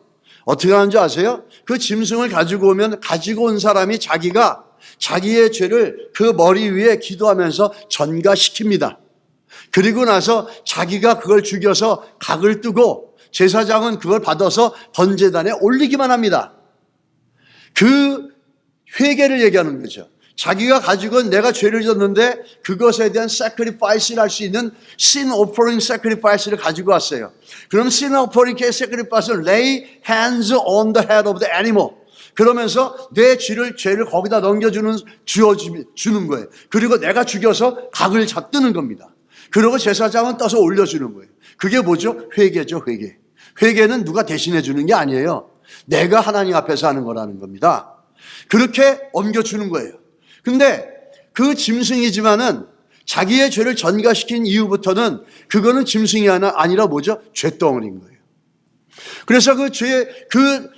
S1: 어떻게 하는 줄 아세요? 그 짐승을 가지고 오면 가지고 온 사람이 자기가 자기의 죄를 그 머리 위에 기도하면서 전가시킵니다. 그리고 나서 자기가 그걸 죽여서 각을 뜨고 제사장은 그걸 받아서 번제단에 올리기만 합니다. 그 회개를 얘기하는 거죠. 자기가 가지고 내가 죄를 졌는데 그것에 대한 sacrifice를 할 수 있는 sin offering sacrifice를 가지고 왔어요. 그럼 sin offering sacrifice는 lay hands on the head of the animal. 그러면서 내 죄를 거기다 넘겨주는 주는 거예요. 그리고 내가 죽여서 각을 잡뜨는 겁니다. 그리고 제사장은 떠서 올려주는 거예요. 그게 뭐죠? 회개죠, 회개. 회개는 누가 대신해 주는 게 아니에요. 내가 하나님 앞에서 하는 거라는 겁니다. 그렇게 옮겨주는 거예요. 근데 그 짐승이지만은 자기의 죄를 전가시킨 이후부터는 그거는 짐승이 아니라 뭐죠? 죄덩어리인 거예요. 그래서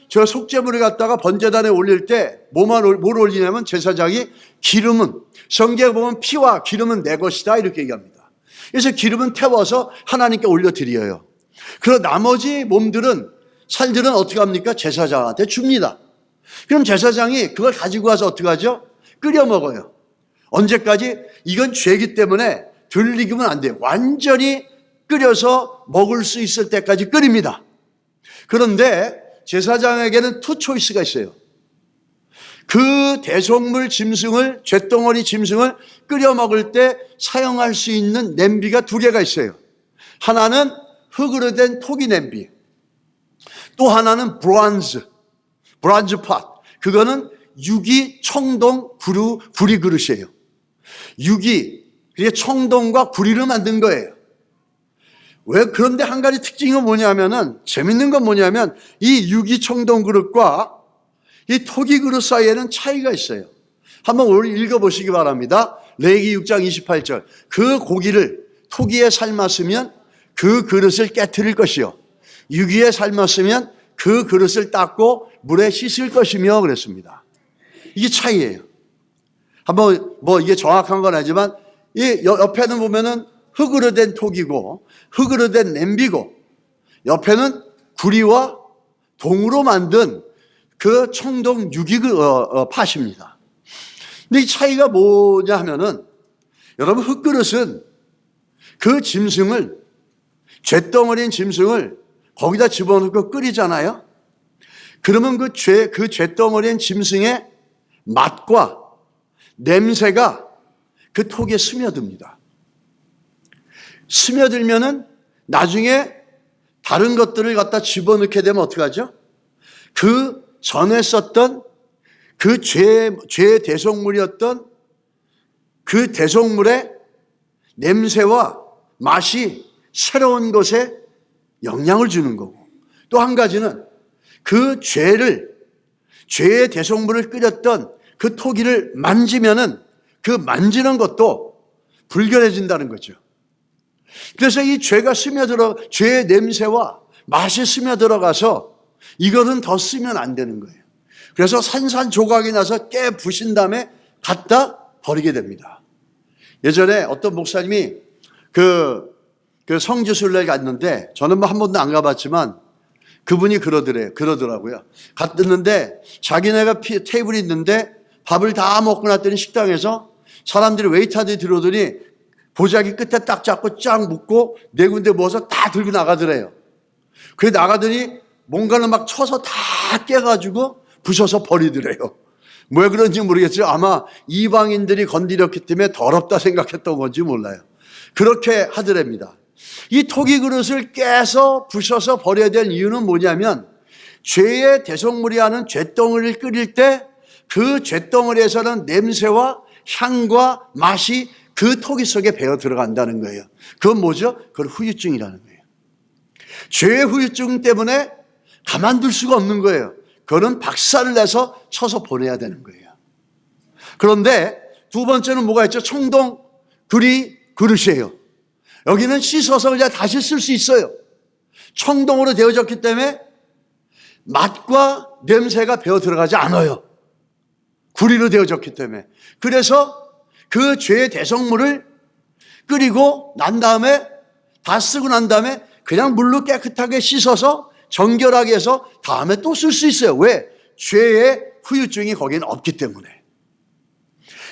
S1: 저 속죄물을 갖다가 번제단에 올릴 때 뭘 올리냐면 제사장이 기름은, 성경에 보면 피와 기름은 내 것이다 이렇게 얘기합니다. 그래서 기름은 태워서 하나님께 올려드려요. 그리고 나머지 살들은 어떻게 합니까? 제사장한테 줍니다. 그럼 제사장이 그걸 가지고 와서 어떻게 하죠? 끓여 먹어요. 언제까지? 이건 죄이기 때문에 덜 익으면 안 돼요. 완전히 끓여서 먹을 수 있을 때까지 끓입니다. 그런데 제사장에게는 투 초이스가 있어요. 그 대속물 짐승을, 잿덩어리 짐승을 끓여 먹을 때 사용할 수 있는 냄비가 두 개가 있어요. 하나는 흙으로 된 토기 냄비, 또 하나는 브론즈 팟. 그거는 유기 청동 구리 그릇이에요. 그게 청동과 구리를 만든 거예요. 그런데 한 가지 특징이 뭐냐면은, 재밌는 건 뭐냐면, 이 유기 청동 그릇과 이 토기 그릇 사이에는 차이가 있어요. 한번 오늘 읽어보시기 바랍니다. 레위기 6장 28절. 그 고기를 토기에 삶았으면 그 그릇을 깨트릴 것이요. 유기에 삶았으면 그 그릇을 닦고 물에 씻을 것이며 그랬습니다. 이게 차이예요. 한번 이게 정확한 건 아니지만 이 옆에는 보면은 흙으로 된 토기고 흙으로 된 냄비고 옆에는 구리와 동으로 만든 그 청동 유기 팥입니다. 근데 이 차이가 뭐냐 하면은, 여러분, 흙그릇은 그 짐승을, 잿덩어리인 짐승을 거기다 집어넣고 끓이잖아요. 그러면 그 잿덩어리인 짐승의 맛과 냄새가 그 톡에 스며듭니다. 스며들면은 나중에 다른 것들을 갖다 집어넣게 되면 어떻게 하죠? 그 전에 썼던 그 죄의 대속물이었던 그 대속물의 냄새와 맛이 새로운 것에 영향을 주는 거고, 또 한 가지는 그 죄의 대속물을 끓였던 그 토기를 만지면은 그 만지는 것도 불결해진다는 거죠. 그래서 이 죄의 냄새와 맛이 스며들어가서 이거는 더 쓰면 안 되는 거예요. 그래서 산산조각이 나서 깨 부신 다음에 갖다 버리게 됩니다. 예전에 어떤 목사님이 그 성지순례를 갔는데, 저는 한 번도 안 가봤지만 그분이 그러더라고요. 갔는데 자기네가 테이블이 있는데 밥을 다 먹고 났더니 식당에서 사람들이 웨이터들이 들어오더니 보자기 끝에 딱 잡고 쫙 묶고 네 군데 모아서 다 들고 나가더래요. 그래 나가더니 뭔가를 막 쳐서 다 깨가지고 부셔서 버리더래요. 왜 그런지 모르겠어요. 아마 이방인들이 건드렸기 때문에 더럽다 생각했던 건지 몰라요. 그렇게 하더랍니다. 이 토기 그릇을 깨서 부셔서 버려야 될 이유는 뭐냐면, 죄의 대속물이 하는 잿덩어리를 끓일 때 그 잿덩어리에서는 냄새와 향과 맛이 그 토기 속에 배어 들어간다는 거예요. 그건 뭐죠? 그건 후유증이라는 거예요. 죄의 후유증 때문에 가만둘 수가 없는 거예요. 그거는 박살을 내서 쳐서 보내야 되는 거예요. 그런데 두 번째는 뭐가 있죠? 청동 구리 그릇이에요. 여기는 씻어서 그냥 다시 쓸 수 있어요. 청동으로 되어졌기 때문에 맛과 냄새가 배어 들어가지 않아요. 구리로 되어졌기 때문에. 그래서 그 죄의 대성물을 끓이고 난 다음에 다 쓰고 난 다음에 그냥 물로 깨끗하게 씻어서 정결하게 해서 다음에 또 쓸 수 있어요. 왜? 죄의 후유증이 거기는 없기 때문에.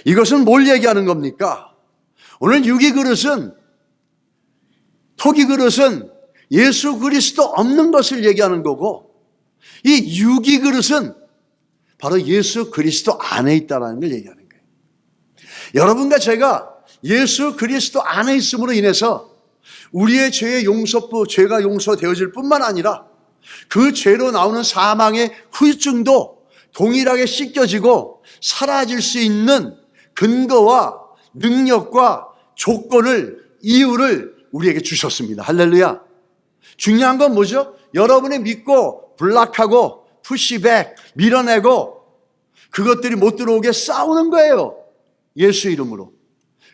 S1: 이것은 뭘 얘기하는 겁니까? 오늘 유기 그릇은, 토기 그릇은 예수 그리스도 없는 것을 얘기하는 거고, 이 유기 그릇은 바로 예수 그리스도 안에 있다는 걸 얘기하는 거예요. 여러분과 제가 예수 그리스도 안에 있음으로 인해서 우리의 죄의 용서부, 죄가 용서되어질 뿐만 아니라 그 죄로 나오는 사망의 후유증도 동일하게 씻겨지고 사라질 수 있는 근거와 능력과 조건을, 이유를 우리에게 주셨습니다. 할렐루야. 중요한 건 뭐죠? 여러분이 믿고 블락하고 푸시백, 밀어내고 그것들이 못 들어오게 싸우는 거예요. 예수 이름으로.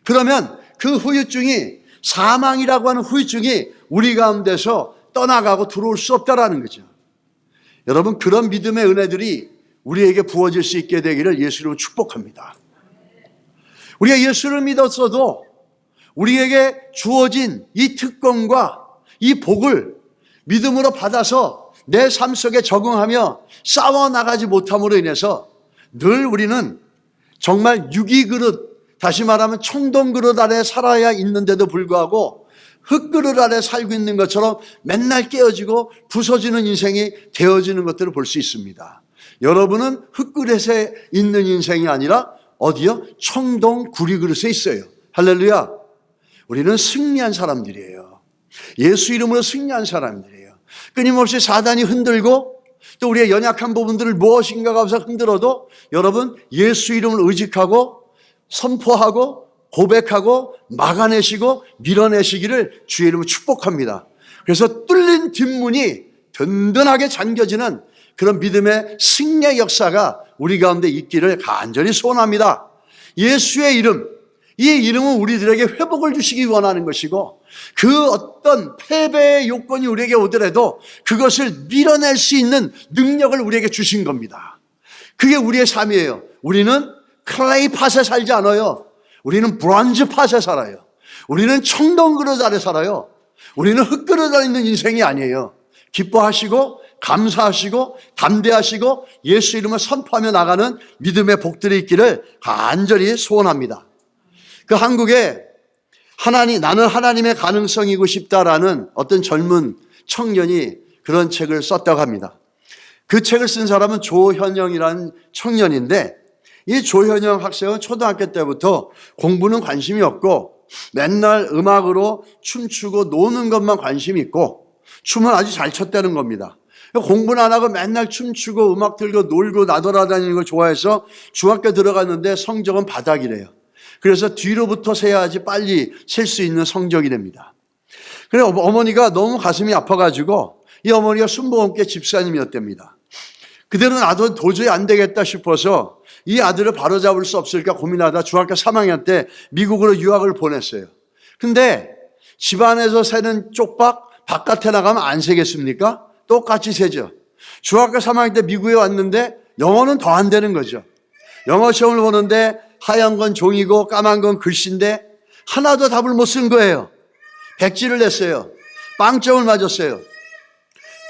S1: 그러면 그 후유증이, 사망이라고 하는 후유증이 우리 가운데서 떠나가고 들어올 수 없다라는 거죠. 여러분, 그런 믿음의 은혜들이 우리에게 부어질 수 있게 되기를 예수 이름으로 축복합니다. 우리가 예수를 믿었어도 우리에게 주어진 이 특권과 이 복을 믿음으로 받아서 내 삶 속에 적응하며 싸워나가지 못함으로 인해서 늘 우리는 정말 유기 그릇, 다시 말하면 청동 그릇 아래 살아야 있는데도 불구하고 흙그릇 아래 살고 있는 것처럼 맨날 깨어지고 부서지는 인생이 되어지는 것들을 볼 수 있습니다. 여러분은 흙그릇에 있는 인생이 아니라 어디요? 청동 구리그릇에 있어요. 할렐루야. 우리는 승리한 사람들이에요. 예수 이름으로 승리한 사람들이에요. 끊임없이 사단이 흔들고 또 우리의 연약한 부분들을 무엇인가가 없어 흔들어도 여러분 예수 이름을 의직하고 선포하고 고백하고 막아내시고 밀어내시기를 주의 이름으로 축복합니다. 그래서 뚫린 뒷문이 든든하게 잠겨지는 그런 믿음의 승리의 역사가 우리 가운데 있기를 간절히 소원합니다. 예수의 이름, 이 이름은 우리들에게 회복을 주시기 원하는 것이고 그 어떤 패배의 요건이 우리에게 오더라도 그것을 밀어낼 수 있는 능력을 우리에게 주신 겁니다. 그게 우리의 삶이에요. 우리는 클레이 팟에 살지 않아요. 우리는 브론즈 팟에 살아요. 우리는 청동 그릇 아래 살아요. 우리는 흙그릇 아래 있는 인생이 아니에요. 기뻐하시고 감사하시고 담대하시고 예수 이름을 선포하며 나가는 믿음의 복들이 있기를 간절히 소원합니다. 그 한국에 나는 하나님의 가능성이고 싶다라는 어떤 젊은 청년이 그런 책을 썼다고 합니다. 그 책을 쓴 사람은 조현영이라는 청년인데 이 조현영 학생은 초등학교 때부터 공부는 관심이 없고 맨날 음악으로 춤추고 노는 것만 관심이 있고 춤은 아주 잘 췄다는 겁니다. 공부는 안 하고 맨날 춤추고 음악 들고 놀고 나돌아다니는 걸 좋아해서 중학교 들어갔는데 성적은 바닥이래요. 그래서 뒤로부터 세야지 빨리 셀 수 있는 성적이 됩니다. 그래 어머니가 너무 가슴이 아파가지고 이 어머니가 순복음교회 집사님이었답니다. 그대로 놔도 도저히 안 되겠다 싶어서 이 아들을 바로잡을 수 없을까 고민하다 중학교 3학년 때 미국으로 유학을 보냈어요. 근데 집안에서 새는 쪽박 바깥에 나가면 안 새겠습니까? 똑같이 새죠. 중학교 3학년 때 미국에 왔는데 영어는 더 안 되는 거죠. 영어 시험을 보는데 하얀 건 종이고 까만 건 글씨인데 하나도 답을 못 쓴 거예요. 백지를 냈어요. 빵점을 맞았어요.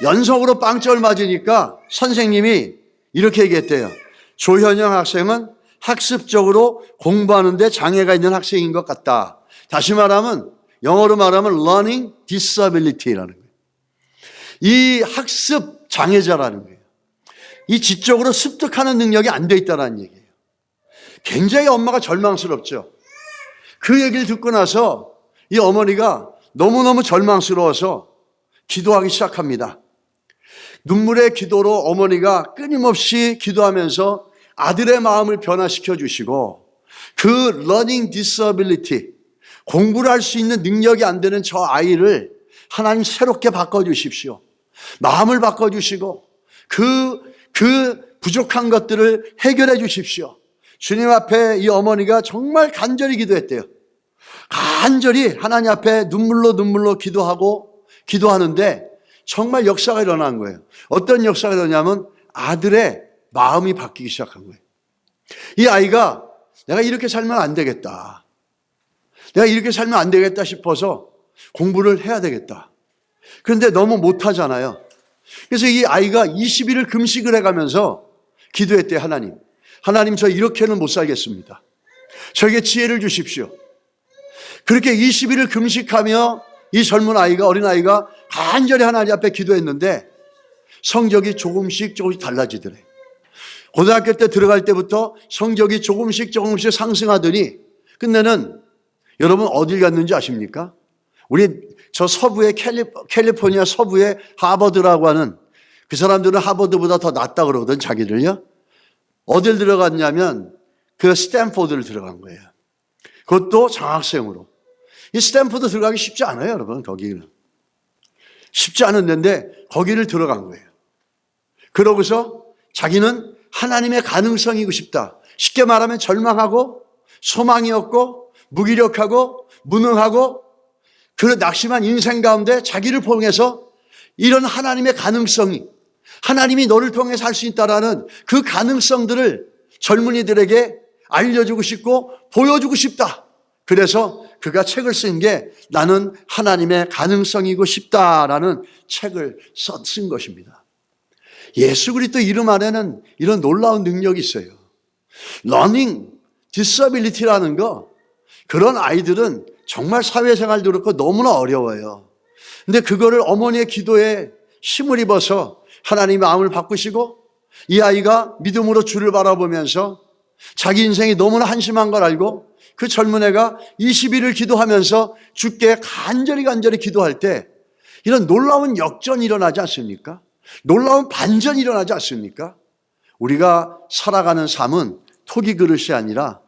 S1: 연속으로 빵점을 맞으니까 선생님이 이렇게 얘기했대요. 조현영 학생은 학습적으로 공부하는데 장애가 있는 학생인 것 같다. 다시 말하면 영어로 말하면 learning disability라는 거예요. 이 학습 장애자라는 거예요. 이 지적으로 습득하는 능력이 안 돼 있다는 얘기예요. 굉장히 엄마가 절망스럽죠. 그 얘기를 듣고 나서 이 어머니가 너무너무 절망스러워서 기도하기 시작합니다. 눈물의 기도로 어머니가 끊임없이 기도하면서 아들의 마음을 변화시켜 주시고 그 learning disability, 공부를 할 수 있는 능력이 안 되는 저 아이를 하나님 새롭게 바꿔주십시오. 마음을 바꿔주시고 그 부족한 것들을 해결해 주십시오. 주님 앞에 이 어머니가 정말 간절히 기도했대요. 간절히 하나님 앞에 눈물로 기도하는데 정말 역사가 일어난 거예요. 어떤 역사가 일어나냐면 아들의 마음이 바뀌기 시작한 거예요. 이 아이가 내가 이렇게 살면 안 되겠다. 내가 이렇게 살면 안 되겠다 싶어서 공부를 해야 되겠다. 그런데 너무 못하잖아요. 그래서 이 아이가 20일을 금식을 해가면서 기도했대요. 하나님 저 이렇게는 못 살겠습니다. 저에게 지혜를 주십시오. 그렇게 20일을 금식하며 이 젊은 아이가, 어린아이가 간절히 하나님 앞에 기도했는데 성적이 조금씩 달라지더래. 고등학교 때 들어갈 때부터 성적이 조금씩 상승하더니 끝내는 여러분 어딜 갔는지 아십니까? 우리 저 서부의 캘리포니아 서부의 하버드라고 하는 그 사람들은 하버드보다 더 낫다 그러거든 자기들요. 어딜 들어갔냐면 그 스탠포드를 들어간 거예요. 그것도 장학생으로. 이 스탠포드 들어가기 쉽지 않아요 여러분. 거기는 쉽지 않은 데인데 거기를 들어간 거예요. 그러고서 자기는 하나님의 가능성이고 싶다. 쉽게 말하면 절망하고 소망이 없고 무기력하고 무능하고 그 낙심한 인생 가운데 자기를 통해서 이런 하나님의 가능성이, 하나님이 너를 통해서 할 수 있다라는 그 가능성들을 젊은이들에게 알려주고 싶고 보여주고 싶다. 그래서 그가 책을 쓴 게 나는 하나님의 가능성이고 싶다라는 책을 쓴 것입니다. 예수 그리스도 이름 안에는 이런 놀라운 능력이 있어요. 러닝 디서빌리티라는 거, 그런 아이들은 정말 사회생활도 그렇고 너무나 어려워요. 근데 그거를 어머니의 기도에 힘을 입어서 하나님의 마음을 바꾸시고 이 아이가 믿음으로 주를 바라보면서 자기 인생이 너무나 한심한 걸 알고 그 젊은 애가 20일을 기도하면서 주께 간절히 기도할 때 이런 놀라운 역전이 일어나지 않습니까? 놀라운 반전이 일어나지 않습니까? 우리가 살아가는 삶은 토기 그릇이 아니라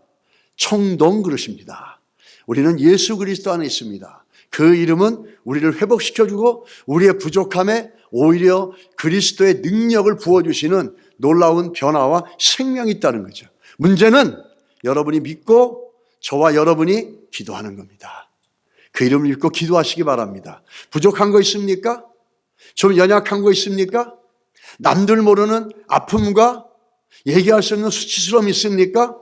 S1: 청동 그릇입니다. 우리는 예수 그리스도 안에 있습니다. 그 이름은 우리를 회복시켜주고 우리의 부족함에 오히려 그리스도의 능력을 부어주시는 놀라운 변화와 생명이 있다는 거죠. 문제는 여러분이 믿고 저와 여러분이 기도하는 겁니다. 그 이름을 믿고 기도하시기 바랍니다. 부족한 거 있습니까? 좀 연약한 거 있습니까? 남들 모르는 아픔과 얘기할 수 없는 수치스러움이 있습니까?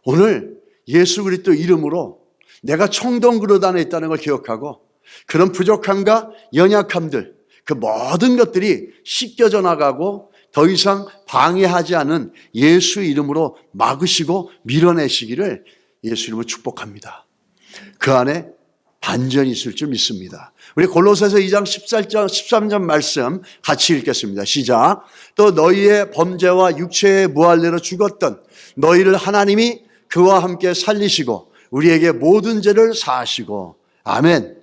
S1: 오늘 예수 그리스도 이름으로 내가 청동 그릇 안에 있다는 걸 기억하고 그런 부족함과 연약함들, 그 모든 것들이 씻겨져 나가고 더 이상 방해하지 않은 예수 이름으로 막으시고 밀어내시기를 예수 이름으로 축복합니다. 그 안에 반전이 있을 줄 믿습니다. 우리 골로새서 2장 13절 말씀 같이 읽겠습니다. 시작. 또 너희의 범죄와 육체의 무할례로 죽었던 너희를 하나님이 그와 함께 살리시고 우리에게 모든 죄를 사하시고 아멘.